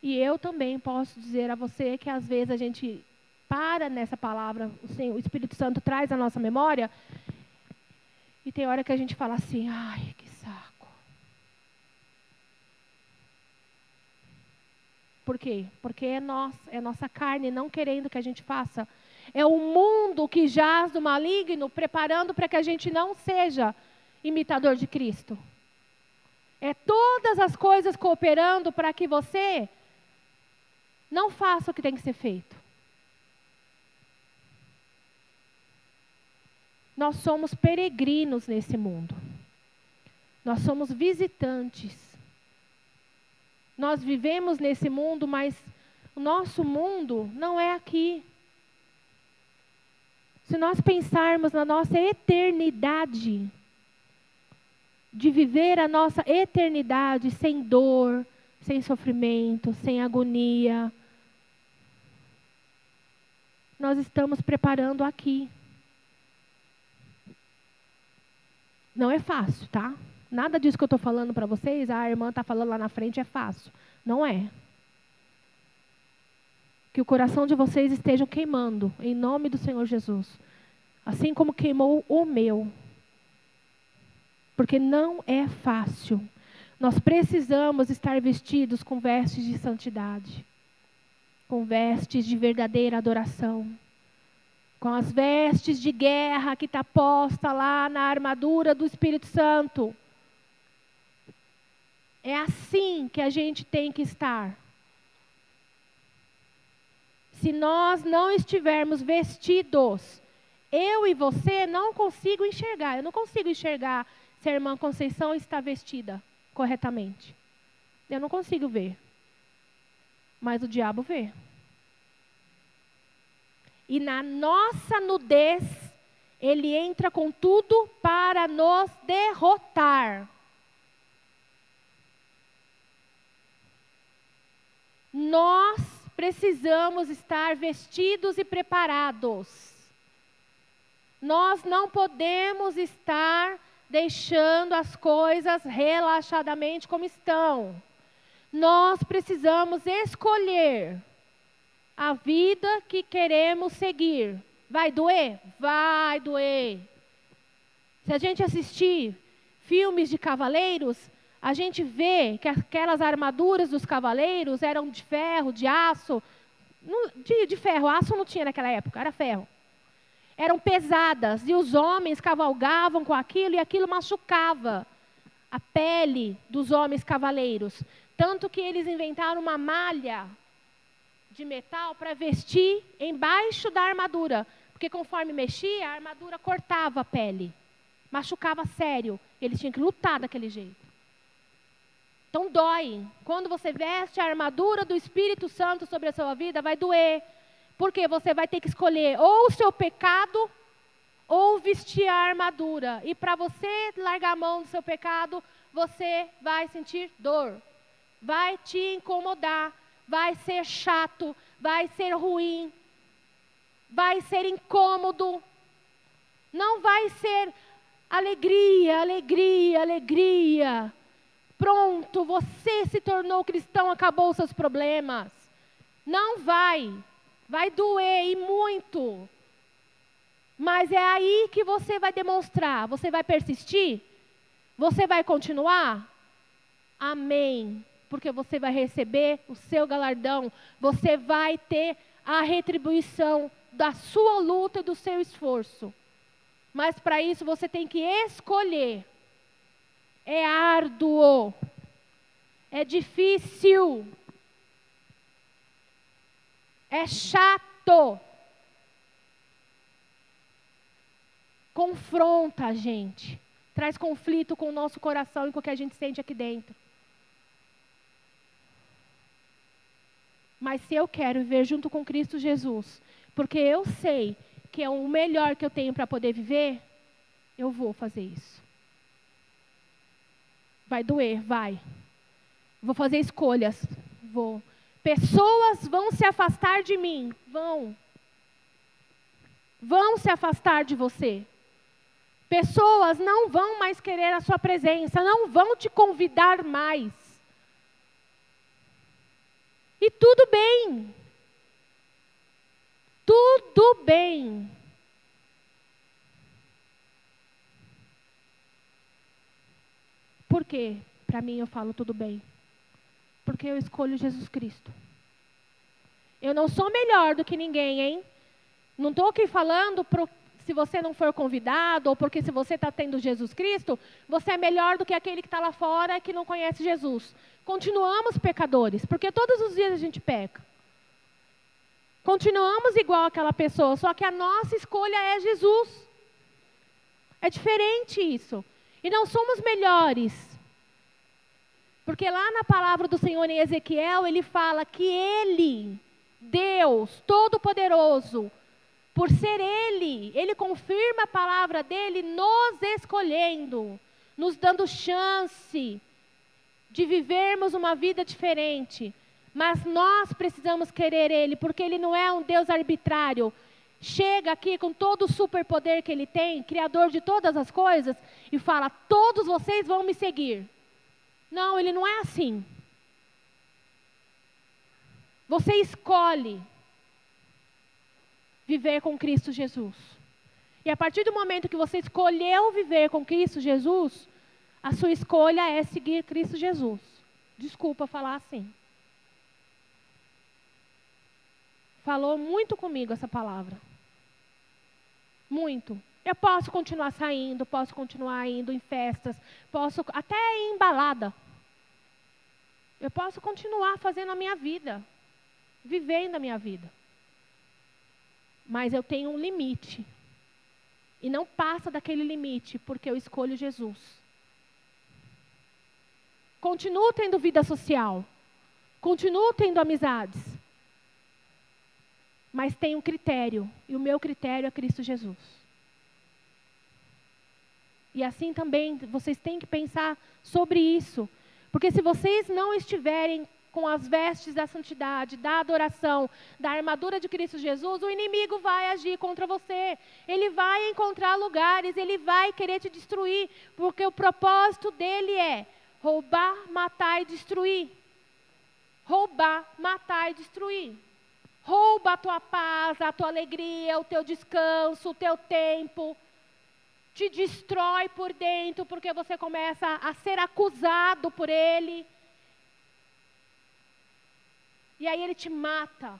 [SPEAKER 1] E eu também posso dizer a você que às vezes a gente para nessa palavra, o Espírito Santo traz à nossa memória, e tem hora que a gente fala assim, que saco. Por quê? Porque é nossa carne não querendo que a gente faça. É o mundo que jaz do maligno, preparando para que a gente não seja imitador de Cristo. É todas as coisas cooperando para que você não faça o que tem que ser feito. Nós somos peregrinos nesse mundo. Nós somos visitantes. Nós vivemos nesse mundo, mas o nosso mundo não é aqui. Se nós pensarmos na nossa eternidade, de viver a nossa eternidade sem dor, sem sofrimento, sem agonia, nós estamos preparando aqui. Não é fácil, tá? Nada disso que eu estou falando para vocês, a irmã está falando lá na frente, é fácil. Não é. Que o coração de vocês esteja queimando, em nome do Senhor Jesus. Assim como queimou o meu. Porque não é fácil. Nós precisamos estar vestidos com vestes de santidade, com vestes de verdadeira adoração, com as vestes de guerra que está posta lá na armadura do Espírito Santo. É assim que a gente tem que estar. Se nós não estivermos vestidos, eu e você não consigo enxergar. Eu não consigo enxergar se a irmã Conceição está vestida corretamente. Eu não consigo ver. Mas o diabo vê. E na nossa nudez, ele entra com tudo para nos derrotar. Nós precisamos estar vestidos e preparados. Nós não podemos estar deixando as coisas relaxadamente como estão. Nós precisamos escolher a vida que queremos seguir. Vai doer? Vai doer. Se a gente assistir filmes de cavaleiros, a gente vê que aquelas armaduras dos cavaleiros eram de ferro, de aço. De ferro, aço não tinha naquela época, era ferro. Eram pesadas e os homens cavalgavam com aquilo e aquilo machucava a pele dos homens cavaleiros. Tanto que eles inventaram uma malha de metal para vestir embaixo da armadura. Porque conforme mexia, a armadura cortava a pele. Machucava sério. Eles tinham que lutar daquele jeito. Então dói. Quando você veste a armadura do Espírito Santo sobre a sua vida, vai doer. Porque você vai ter que escolher ou o seu pecado ou vestir a armadura. E para você largar a mão do seu pecado, você vai sentir dor. Vai te incomodar. Vai ser chato. Vai ser ruim. Vai ser incômodo. Não vai ser alegria, alegria, alegria. Pronto, você se tornou cristão, acabou os seus problemas. Não vai. Vai doer e muito. Mas é aí que você vai demonstrar. Você vai persistir? Você vai continuar? Amém. Porque você vai receber o seu galardão. Você vai ter a retribuição da sua luta e do seu esforço. Mas para isso você tem que escolher. É árduo. É difícil. É chato. Confronta a gente. Traz conflito com o nosso coração e com o que a gente sente aqui dentro. Mas se eu quero viver junto com Cristo Jesus, porque eu sei que é o melhor que eu tenho para poder viver, eu vou fazer isso. Vai doer, vai. Vou fazer escolhas, vou. Pessoas vão se afastar de mim, vão. Vão se afastar de você. Pessoas não vão mais querer a sua presença, não vão te convidar mais. E tudo bem. Tudo bem. Por quê? Para mim eu falo tudo bem. Porque eu escolho Jesus Cristo. Eu não sou melhor do que ninguém, hein? Não estou aqui falando se você não for convidado, ou porque se você está tendo Jesus Cristo, você é melhor do que aquele que está lá fora que não conhece Jesus. Continuamos pecadores, porque todos os dias a gente peca. Continuamos igual aquela pessoa, só que a nossa escolha é Jesus. É diferente isso. E não somos melhores. Porque lá na palavra do Senhor em Ezequiel, ele fala que Ele, Deus Todo-Poderoso, por ser Ele confirma a palavra dEle nos escolhendo, nos dando chance de vivermos uma vida diferente. Mas nós precisamos querer Ele, porque Ele não é um Deus arbitrário. Chega aqui com todo o superpoder que Ele tem, Criador de todas as coisas, e fala, todos vocês vão me seguir. Não, Ele não é assim. Você escolhe viver com Cristo Jesus. E a partir do momento que você escolheu viver com Cristo Jesus, A sua escolha é seguir Cristo Jesus. Desculpa falar assim. Falou muito comigo essa palavra. Muito. Eu posso continuar saindo, posso continuar indo em festas, posso até ir em balada. Eu posso continuar fazendo a minha vida, vivendo a minha vida. Mas eu tenho um limite. E não passa daquele limite, porque eu escolho Jesus. Continuo tendo vida social. Continuo tendo amizades. Mas tenho um critério. E o meu critério é Cristo Jesus. E assim também vocês têm que pensar sobre isso. Porque se vocês não estiverem com as vestes da santidade, da adoração, da armadura de Cristo Jesus, o inimigo vai agir contra você. Ele vai encontrar lugares, ele vai querer te destruir. Porque o propósito dele é roubar, matar e destruir. Roubar, matar e destruir. Rouba a tua paz, a tua alegria, o teu descanso, o teu tempo. Te destrói por dentro, porque você começa a ser acusado por ele. E aí ele te mata.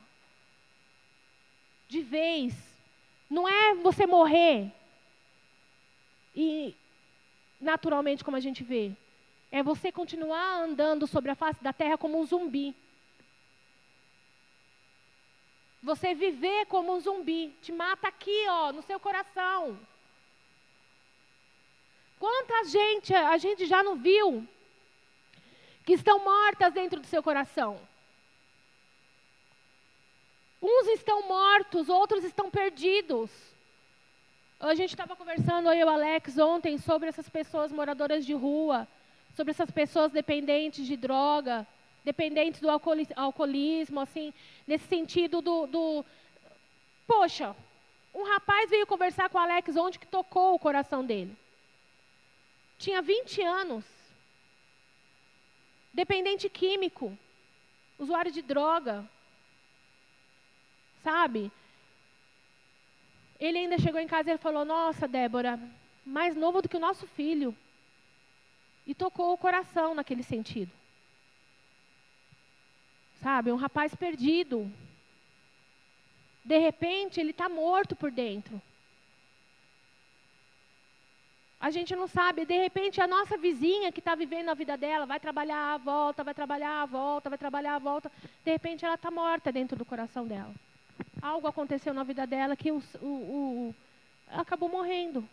[SPEAKER 1] De vez. Não é você morrer. E naturalmente, como a gente vê. É você continuar andando sobre a face da terra como um zumbi. Você viver como um zumbi. Te mata aqui, ó, no seu coração. Quanta gente a gente já não viu que estão mortas dentro do seu coração? Uns estão mortos, outros estão perdidos. A gente estava conversando, eu e o Alex, ontem, sobre essas pessoas moradoras de rua, sobre essas pessoas dependentes de droga, dependentes do alcoolismo, assim, nesse sentido Poxa, um rapaz veio conversar com o Alex ontem que tocou o coração dele. Tinha 20 anos, dependente químico, usuário de droga, sabe? Ele ainda chegou em casa e ele falou, nossa, Débora, mais novo do que o nosso filho. E tocou o coração naquele sentido. Sabe, um rapaz perdido. De repente, ele está morto por dentro. A gente não sabe, de repente a nossa vizinha que está vivendo a vida dela, vai trabalhar, volta, vai trabalhar, volta, vai trabalhar, volta. De repente ela está morta dentro do coração dela. Algo aconteceu na vida dela que ela acabou morrendo.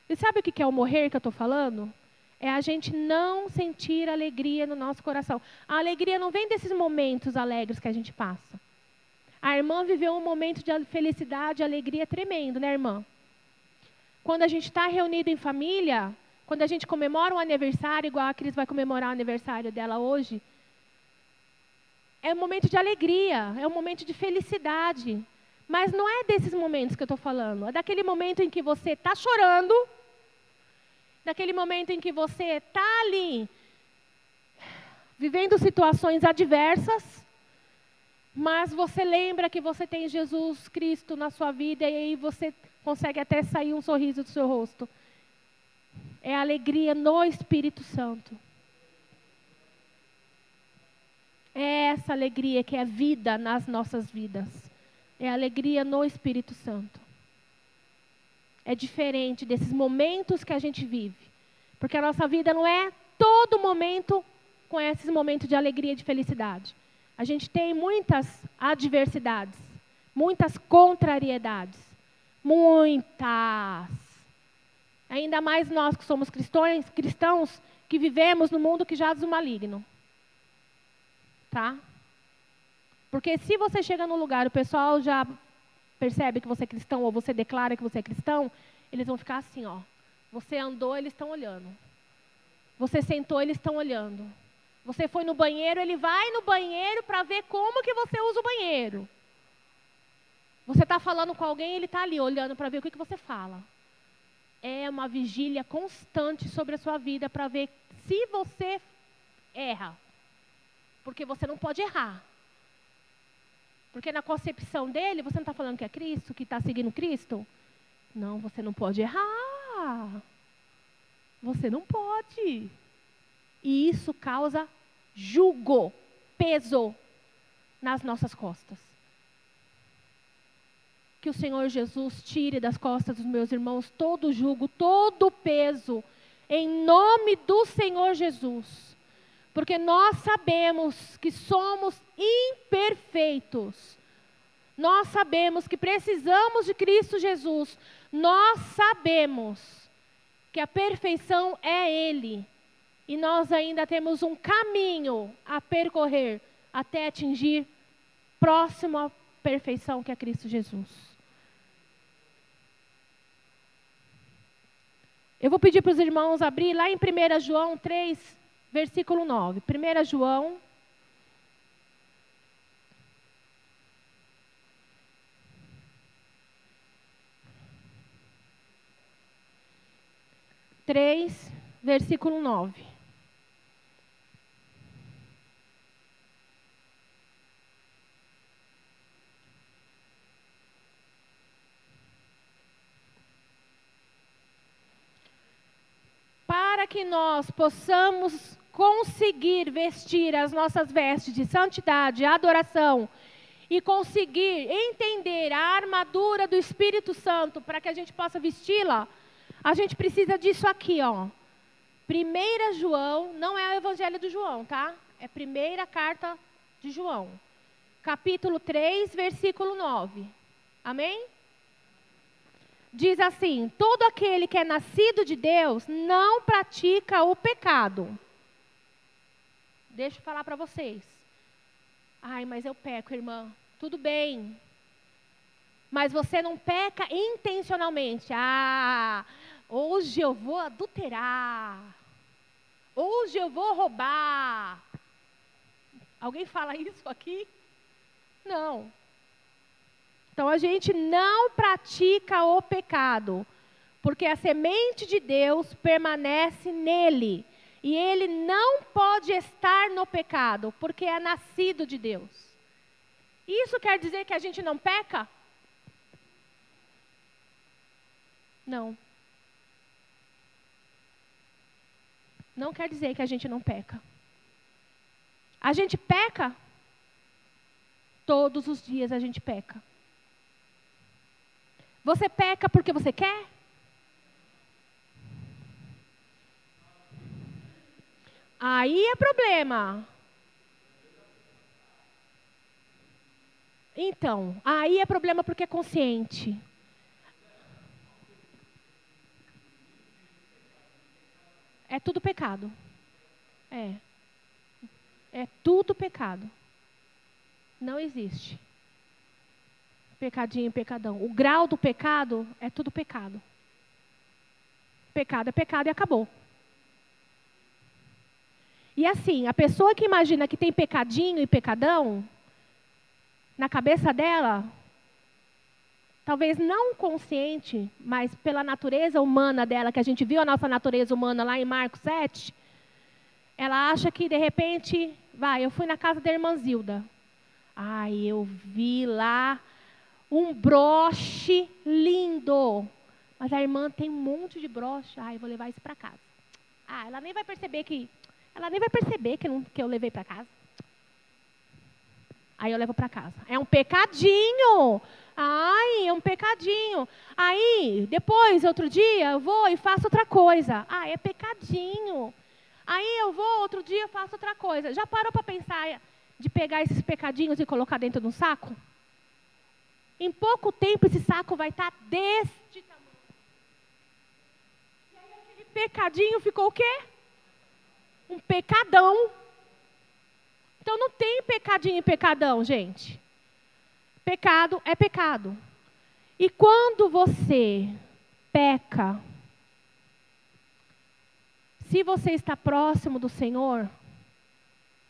[SPEAKER 1] E sabe o que é o morrer que eu estou falando? É a gente não sentir alegria no nosso coração. A alegria não vem desses momentos alegres que a gente passa. A irmã viveu um momento de felicidade, alegria tremendo, né, irmã? Quando a gente está reunido em família, quando a gente comemora um aniversário, igual a Cris vai comemorar o aniversário dela hoje, é um momento de alegria, é um momento de felicidade. Mas não é desses momentos que eu estou falando. É daquele momento em que você está chorando, daquele momento em que você está ali, vivendo situações adversas, mas você lembra que você tem Jesus Cristo na sua vida e aí você consegue até sair um sorriso do seu rosto. É a alegria no Espírito Santo. É essa alegria que é vida nas nossas vidas. É a alegria no Espírito Santo. É diferente desses momentos que a gente vive. Porque a nossa vida não é todo momento com esses momentos de alegria e de felicidade. A gente tem muitas adversidades, muitas contrariedades. Muitas. Ainda mais nós que somos cristãos que vivemos no mundo que jaz o maligno. Tá? Porque se você chega num lugar, o pessoal já percebe que você é cristão, ou você declara que você é cristão, eles vão ficar assim, ó. Você andou, eles estão olhando. Você sentou, eles estão olhando. Você foi no banheiro, ele vai no banheiro para ver como que você usa o banheiro. Você está falando com alguém, ele está ali olhando para ver o que você fala. É uma vigília constante sobre a sua vida para ver se você erra. Porque você não pode errar. Porque na concepção dele, você não está falando que é Cristo, que está seguindo Cristo? Não, você não pode errar. Você não pode. E isso causa jugo, peso nas nossas costas. Que o Senhor Jesus tire das costas dos meus irmãos todo o jugo, todo o peso, em nome do Senhor Jesus. Porque nós sabemos que somos imperfeitos. Nós sabemos que precisamos de Cristo Jesus. Nós sabemos que a perfeição é Ele. E nós ainda temos um caminho a percorrer até atingir próximo à perfeição que é Cristo Jesus. Eu vou pedir para os irmãos abrir lá em 1 João 3, versículo 9. 1 João 3, versículo 9. Para que nós possamos conseguir vestir as nossas vestes de santidade, adoração, e conseguir entender a armadura do Espírito Santo, para que a gente possa vesti-la, a gente precisa disso aqui, ó. 1 João, não é o Evangelho do João, tá? É a primeira carta de João. Capítulo 3, versículo 9. Amém? Diz assim: todo aquele que é nascido de Deus não pratica o pecado. Deixa eu falar para vocês. Ai, mas eu peco, irmã. Tudo bem. Mas você não peca intencionalmente. Ah, hoje eu vou adulterar. Hoje eu vou roubar. Alguém fala isso aqui? Não. Então a gente não pratica o pecado, porque a semente de Deus permanece nele. E ele não pode estar no pecado, porque é nascido de Deus. Isso quer dizer que a gente não peca? Não. Não quer dizer que a gente não peca. A gente peca? Todos os dias a gente peca. Você peca porque você quer? Aí é problema. Então, aí é problema porque é consciente. É tudo pecado. É tudo pecado. Não existe pecadinho e pecadão. O grau do pecado é tudo pecado. Pecado é pecado e acabou. E assim, a pessoa que imagina que tem pecadinho e pecadão, na cabeça dela, talvez não consciente, mas pela natureza humana dela, que a gente viu a nossa natureza humana lá em Marcos 7, ela acha que, de repente, eu fui na casa da irmã Zilda. Eu vi lá um broche lindo. Mas a irmã tem um monte de broche. Eu vou levar isso para casa. Ela nem vai perceber que eu levei para casa. Aí eu levo para casa. É um pecadinho. É um pecadinho. Aí, depois, outro dia, eu vou e faço outra coisa. É pecadinho. Aí eu vou, outro dia, faço outra coisa. Já parou para pensar de pegar esses pecadinhos e colocar dentro de um saco? Em pouco tempo, esse saco vai estar deste tamanho. E aí aquele pecadinho ficou o quê? Um pecadão. Então não tem pecadinho e pecadão, gente. Pecado é pecado. E quando você peca, se você está próximo do Senhor,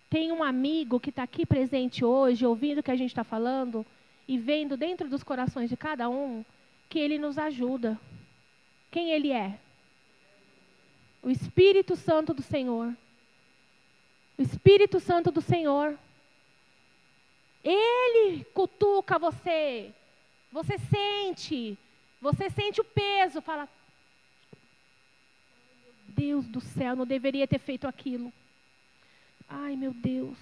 [SPEAKER 1] tem um amigo que está aqui presente hoje, ouvindo o que a gente está falando, e vendo dentro dos corações de cada um, que ele nos ajuda. Quem ele é? O Espírito Santo do Senhor. O Espírito Santo do Senhor. Ele cutuca você. Você sente o peso. Fala, Deus do céu, não deveria ter feito aquilo. Ai, meu Deus.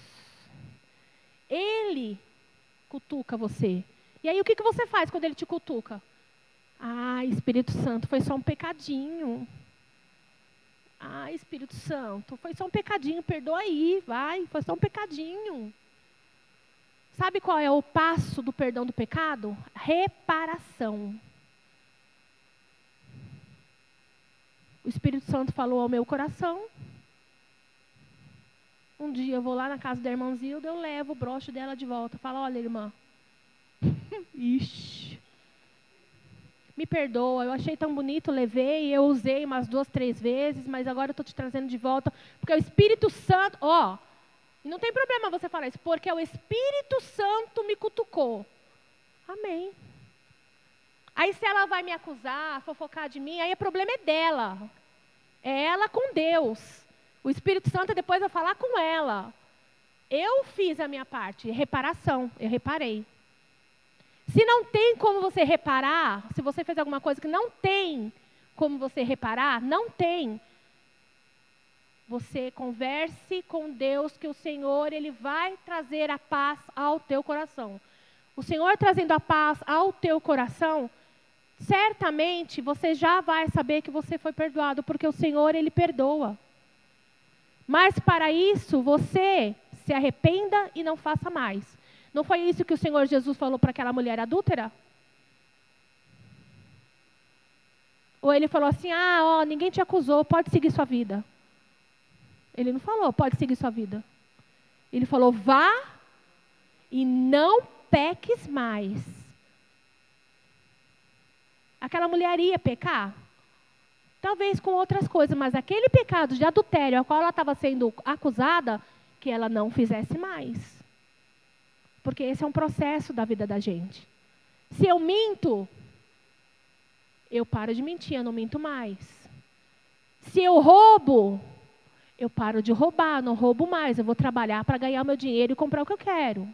[SPEAKER 1] Ele cutuca você. E aí, o que você faz quando ele te cutuca? Ah, Espírito Santo, foi só um pecadinho. Ah, Espírito Santo, foi só um pecadinho, perdoa aí, vai, foi só um pecadinho. Sabe qual é o passo do perdão do pecado? Reparação. O Espírito Santo falou ao meu coração. Um dia eu vou lá na casa da irmã Zilda, eu levo o broche dela de volta. Falo, olha, irmã, ixi, me perdoa, eu achei tão bonito, levei, eu usei umas 2, 3 vezes, mas agora eu estou te trazendo de volta, porque o Espírito Santo, e não tem problema você falar isso, porque o Espírito Santo me cutucou. Amém. Aí se ela vai me acusar, fofocar de mim, aí o problema é dela. É ela com Deus. O Espírito Santo depois vai falar com ela. Eu fiz a minha parte, reparação, eu reparei. Se não tem como você reparar, se você fez alguma coisa que não tem como você reparar, não tem. Você converse com Deus, que o Senhor, Ele vai trazer a paz ao teu coração. O Senhor trazendo a paz ao teu coração, certamente você já vai saber que você foi perdoado, porque o Senhor, Ele perdoa. Mas para isso, você se arrependa e não faça mais. Não foi isso que o Senhor Jesus falou para aquela mulher adúltera? Ou Ele falou assim, ninguém te acusou, pode seguir sua vida. Ele não falou, pode seguir sua vida. Ele falou, vá e não peques mais. Aquela mulher ia pecar? Talvez com outras coisas, mas aquele pecado de adultério ao qual ela estava sendo acusada, que ela não fizesse mais. Porque esse é um processo da vida da gente. Se eu minto, eu paro de mentir, eu não minto mais. Se eu roubo, eu paro de roubar, não roubo mais. Eu vou trabalhar para ganhar meu dinheiro e comprar o que eu quero.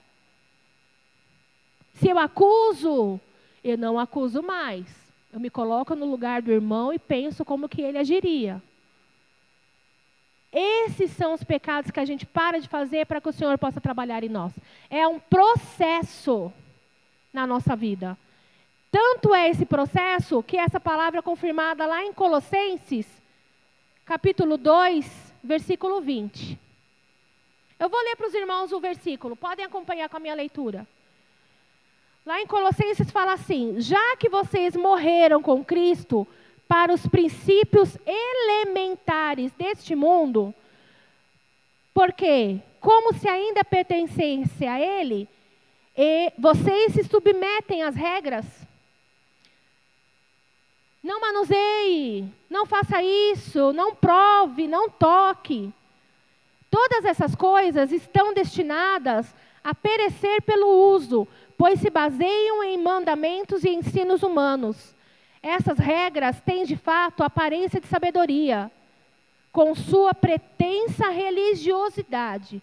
[SPEAKER 1] Se eu acuso, eu não acuso mais. Eu me coloco no lugar do irmão e penso como que ele agiria. Esses são os pecados que a gente para de fazer para que o Senhor possa trabalhar em nós. É um processo na nossa vida. Tanto é esse processo que essa palavra é confirmada lá em Colossenses, capítulo 2, versículo 20. Eu vou ler para os irmãos o versículo, podem acompanhar com a minha leitura. Lá em Colossenses fala assim, já que vocês morreram com Cristo para os princípios elementares deste mundo, porque, como se ainda pertencesse a Ele, vocês se submetem às regras. Não manuseie, não faça isso, não prove, não toque. Todas essas coisas estão destinadas a perecer pelo uso, pois se baseiam em mandamentos e ensinos humanos. Essas regras têm, de fato, aparência de sabedoria, com sua pretensa religiosidade,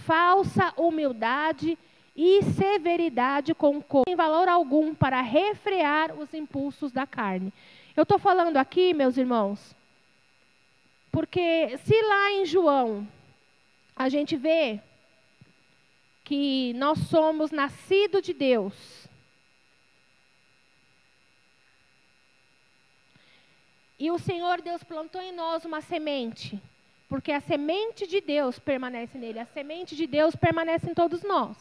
[SPEAKER 1] falsa humildade e severidade sem valor algum para refrear os impulsos da carne. Eu estou falando aqui, meus irmãos, porque se lá em João a gente vê que nós somos nascidos de Deus, e o Senhor Deus plantou em nós uma semente, porque a semente de Deus permanece nele, a semente de Deus permanece em todos nós.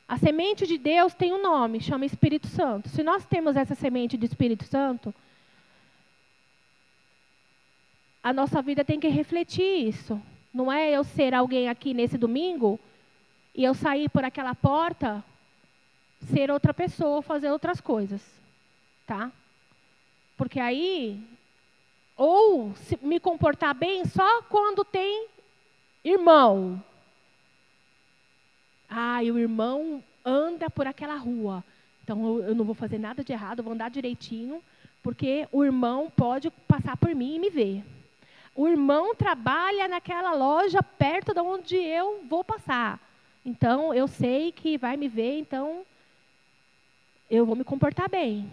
[SPEAKER 1] A semente de Deus tem um nome, chama Espírito Santo. Se nós temos essa semente de Espírito Santo, a nossa vida tem que refletir isso. Não é eu ser alguém aqui nesse domingo e eu sair por aquela porta, ser outra pessoa, fazer outras coisas, tá? Porque aí, ou me comportar bem só quando tem irmão. E o irmão anda por aquela rua. Então, eu não vou fazer nada de errado, eu vou andar direitinho, porque o irmão pode passar por mim e me ver. O irmão trabalha naquela loja perto de onde eu vou passar. Então, eu sei que vai me ver, então eu vou me comportar bem.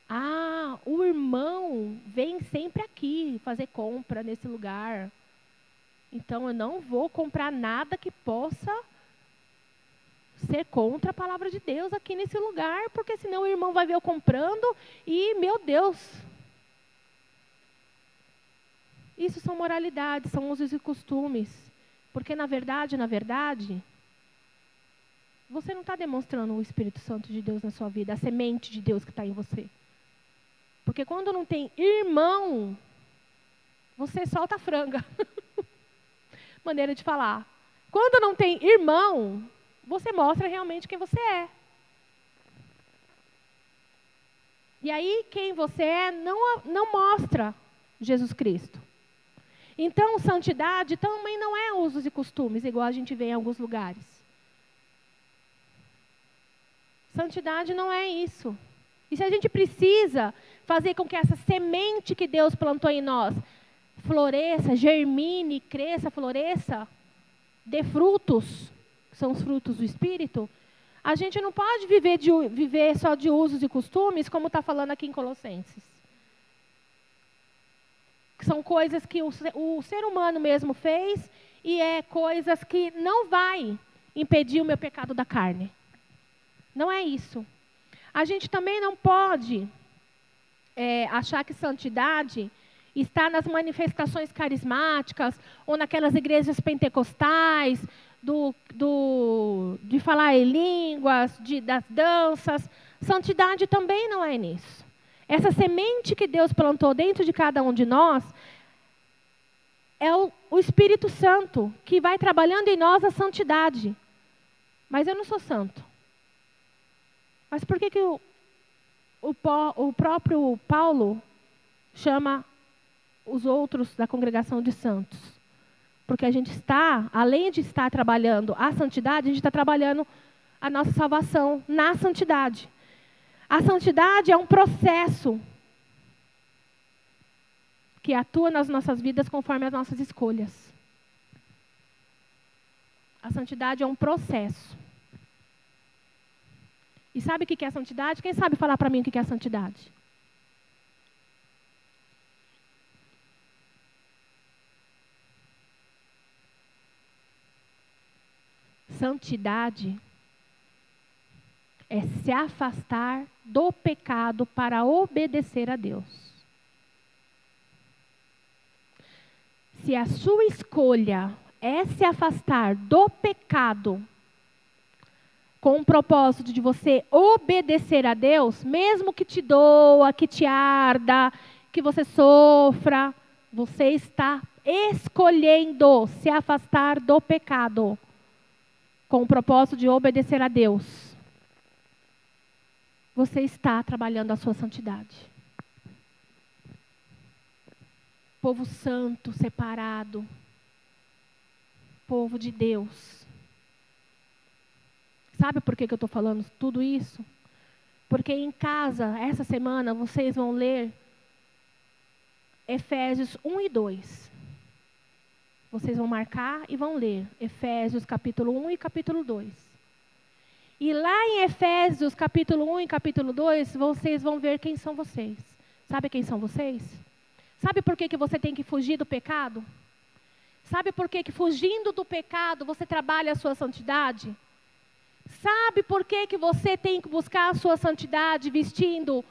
[SPEAKER 1] Ah, o irmão vem sempre aqui fazer compra nesse lugar. Então eu não vou comprar nada que possa ser contra a palavra de Deus aqui nesse lugar, porque senão o irmão vai ver eu comprando e, meu Deus. Isso são moralidades, são usos e costumes. Porque na verdade, você não está demonstrando o Espírito Santo de Deus na sua vida, a semente de Deus que está em você. Porque quando não tem irmão, você solta a franga. Maneira de falar. Quando não tem irmão, você mostra realmente quem você é. E aí, quem você é não mostra Jesus Cristo. Então, santidade também não é usos e costumes, igual a gente vê em alguns lugares. Santidade não é isso. E se a gente precisa fazer com que essa semente que Deus plantou em nós floresça, germine, cresça, floresça, dê frutos, que são os frutos do Espírito, a gente não pode viver só de usos e costumes, como está falando aqui em Colossenses. Que são coisas que o ser humano mesmo fez e é coisas que não vai impedir o meu pecado da carne. Não é isso. A gente também não pode achar que santidade está nas manifestações carismáticas ou naquelas igrejas pentecostais, de falar em línguas, das danças. Santidade também não é nisso. Essa semente que Deus plantou dentro de cada um de nós é o Espírito Santo que vai trabalhando em nós a santidade. Mas eu não sou santo. Mas por que o próprio Paulo chama os outros da congregação de santos? Porque a gente está, além de estar trabalhando a santidade, a gente está trabalhando a nossa salvação na santidade. A santidade é um processo que atua nas nossas vidas conforme as nossas escolhas. A santidade é um processo. E sabe o que é a santidade? Quem sabe falar para mim o que é a santidade? Santidade é se afastar do pecado para obedecer a Deus. Se a sua escolha é se afastar do pecado com o propósito de você obedecer a Deus, mesmo que te doa, que te arda, que você sofra, você está escolhendo se afastar do pecado com o propósito de obedecer a Deus. Você está trabalhando a sua santidade. Povo santo, separado. Povo de Deus. Sabe por que eu estou falando tudo isso? Porque em casa, essa semana, vocês vão ler Efésios 1 e 2. Vocês vão marcar e vão ler Efésios capítulo 1 e capítulo 2. E lá em Efésios capítulo 1 e capítulo 2, vocês vão ver quem são vocês. Sabe quem são vocês? Sabe por que você tem que fugir do pecado? Sabe por que fugindo do pecado você trabalha a sua santidade? Sabe por que você tem que buscar a sua santidade vestindo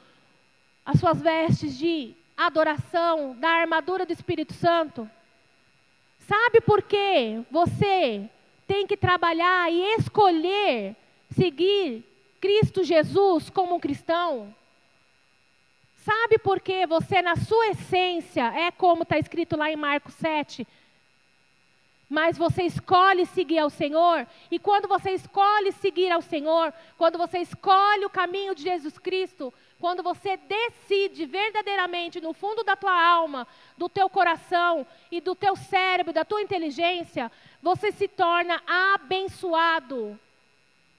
[SPEAKER 1] as suas vestes de adoração, da armadura do Espírito Santo? Sabe por que você tem que trabalhar e escolher seguir Cristo Jesus como um cristão? Sabe por que você, na sua essência, é como está escrito lá em Marcos 7? Mas você escolhe seguir ao Senhor, e quando você escolhe seguir ao Senhor, quando você escolhe o caminho de Jesus Cristo, quando você decide verdadeiramente no fundo da tua alma, do teu coração e do teu cérebro, da tua inteligência, você se torna abençoado.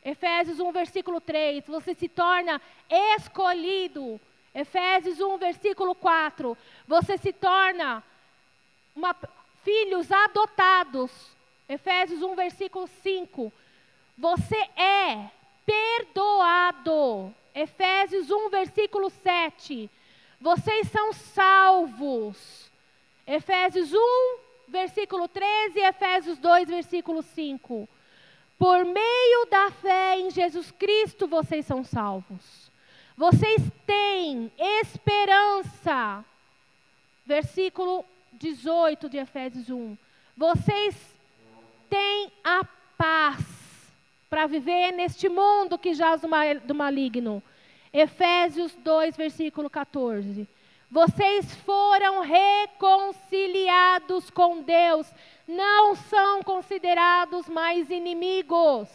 [SPEAKER 1] Efésios 1, versículo 3, você se torna escolhido. Efésios 1, versículo 4, você se torna filhos adotados. Efésios 1, versículo 5, você é perdoado. Efésios 1, versículo 7. Vocês são salvos. Efésios 1, versículo 13 e Efésios 2, versículo 5. Por meio da fé em Jesus Cristo, vocês são salvos. Vocês têm esperança. Versículo 18 de Efésios 1. Vocês têm a paz para viver neste mundo que jaz do maligno. Efésios 2, versículo 14. Vocês foram reconciliados com Deus, não são considerados mais inimigos.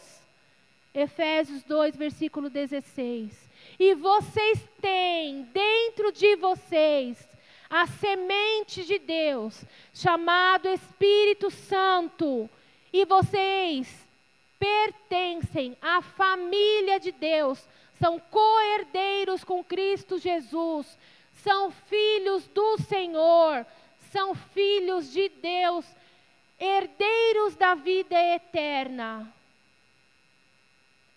[SPEAKER 1] Efésios 2, versículo 16. E vocês têm dentro de vocês a semente de Deus, chamado Espírito Santo, e vocês pertencem à família de Deus, são co-herdeiros com Cristo Jesus, são filhos do Senhor, são filhos de Deus, herdeiros da vida eterna.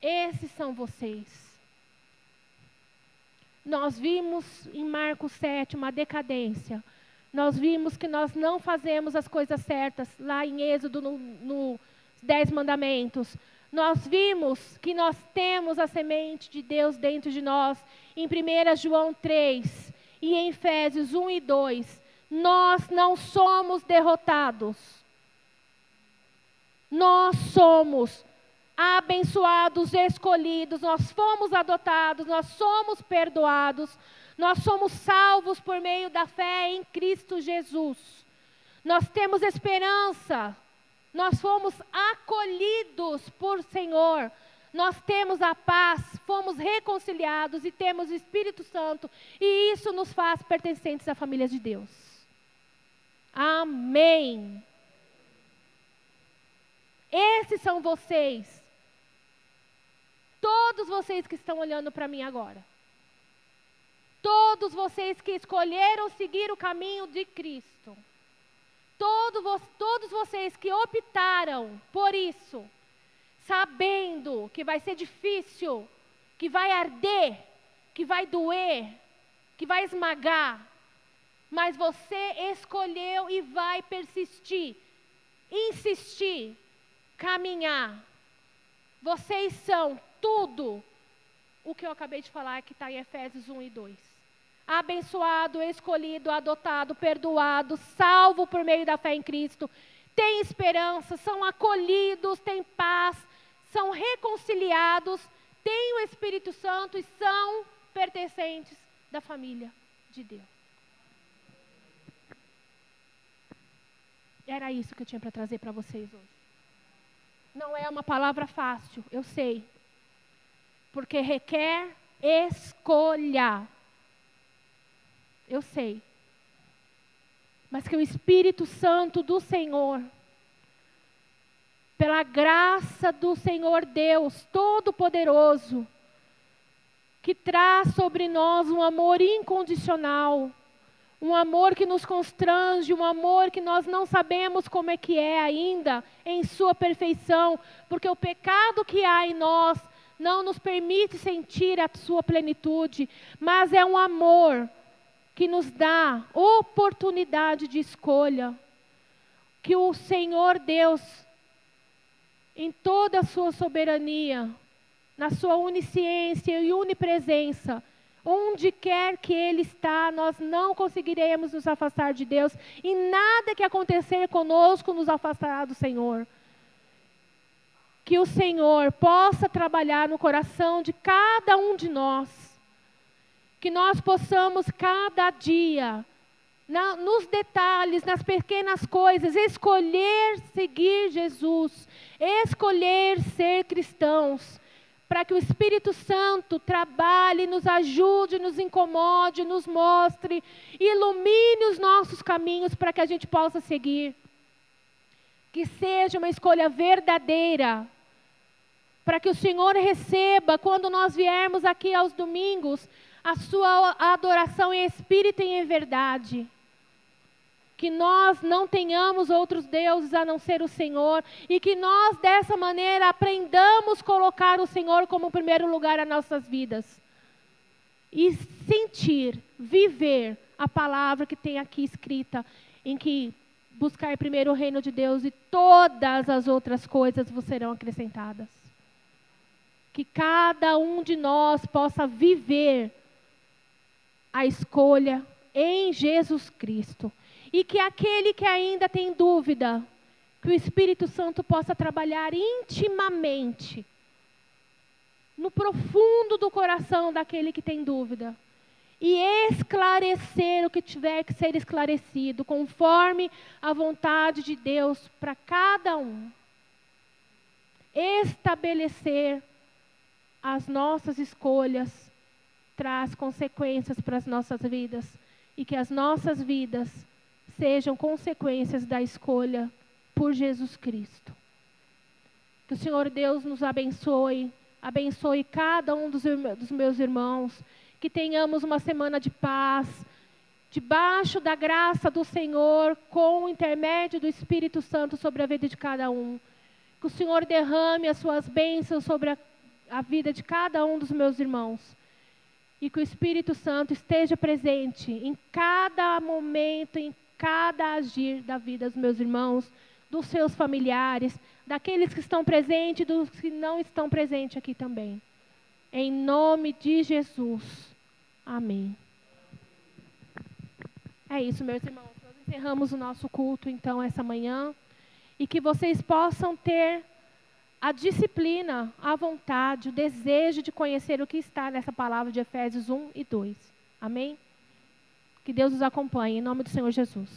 [SPEAKER 1] Esses são vocês. Nós vimos em Marcos 7 uma decadência. Nós vimos que nós não fazemos as coisas certas, lá em Êxodo, nos 10 mandamentos. Nós vimos que nós temos a semente de Deus dentro de nós, em 1 João 3 e em Efésios 1 e 2. Nós não somos derrotados. Nós somos abençoados, escolhidos, nós fomos adotados, nós somos perdoados, nós somos salvos por meio da fé em Cristo Jesus. Nós temos esperança, nós fomos acolhidos por Senhor, nós temos a paz, fomos reconciliados e temos o Espírito Santo, e isso nos faz pertencentes à família de Deus. Amém. Esses são vocês. Todos vocês que estão olhando para mim agora. Todos vocês que escolheram seguir o caminho de Cristo. Todos vocês que optaram por isso, sabendo que vai ser difícil, que vai arder, que vai doer, que vai esmagar, mas você escolheu e vai persistir, insistir, caminhar. Vocês são tudo o que eu acabei de falar, que está em Efésios 1 e 2. Abençoado, escolhido, adotado, perdoado, salvo por meio da fé em Cristo, tem esperança, são acolhidos, têm paz, são reconciliados, têm o Espírito Santo e são pertencentes da família de Deus. Era isso que eu tinha para trazer para vocês hoje. Não é uma palavra fácil, eu sei. Porque requer escolha. Eu sei. Mas que o Espírito Santo do Senhor, pela graça do Senhor Deus Todo-Poderoso, que traz sobre nós um amor incondicional, um amor que nos constrange, um amor que nós não sabemos como é que é ainda, em sua perfeição, porque o pecado que há em nós não nos permite sentir a sua plenitude, mas é um amor que nos dá oportunidade de escolha, que o Senhor Deus, em toda a sua soberania, na sua onisciência e onipresença, onde quer que Ele está, nós não conseguiremos nos afastar de Deus, e nada que acontecer conosco nos afastará do Senhor. Que o Senhor possa trabalhar no coração de cada um de nós, que nós possamos cada dia, nos detalhes, nas pequenas coisas, escolher seguir Jesus, escolher ser cristãos, para que o Espírito Santo trabalhe, nos ajude, nos incomode, nos mostre, ilumine os nossos caminhos para que a gente possa seguir. Que seja uma escolha verdadeira, para que o Senhor receba, quando nós viermos aqui aos domingos, a sua adoração em espírito e em verdade. que nós não tenhamos outros deuses a não ser o Senhor, e que nós dessa maneira aprendamos a colocar o Senhor como primeiro lugar nas nossas vidas. E sentir, viver a palavra que tem aqui escrita, em que buscar primeiro o reino de Deus e todas as outras coisas vos serão acrescentadas. Que cada um de nós possa viver a escolha em Jesus Cristo. E que aquele que ainda tem dúvida, que o Espírito Santo possa trabalhar intimamente, no profundo do coração daquele que tem dúvida, e esclarecer o que tiver que ser esclarecido, conforme a vontade de Deus para cada um. Estabelecer as nossas escolhas traz consequências para as nossas vidas, e que as nossas vidas sejam consequências da escolha por Jesus Cristo. Que o Senhor Deus nos abençoe, abençoe cada um dos meus irmãos, que tenhamos uma semana de paz, debaixo da graça do Senhor, com o intermédio do Espírito Santo sobre a vida de cada um. Que o Senhor derrame as suas bênçãos sobre a vida de cada um dos meus irmãos. E que o Espírito Santo esteja presente em cada momento, em cada agir da vida dos meus irmãos, dos seus familiares, daqueles que estão presentes e dos que não estão presentes aqui também. Em nome de Jesus. Amém. É isso, meus irmãos. Nós encerramos o nosso culto, então, essa manhã. E que vocês possam ter a disciplina, a vontade, o desejo de conhecer o que está nessa palavra de Efésios 1 e 2. Amém? Que Deus os acompanhe, em nome do Senhor Jesus.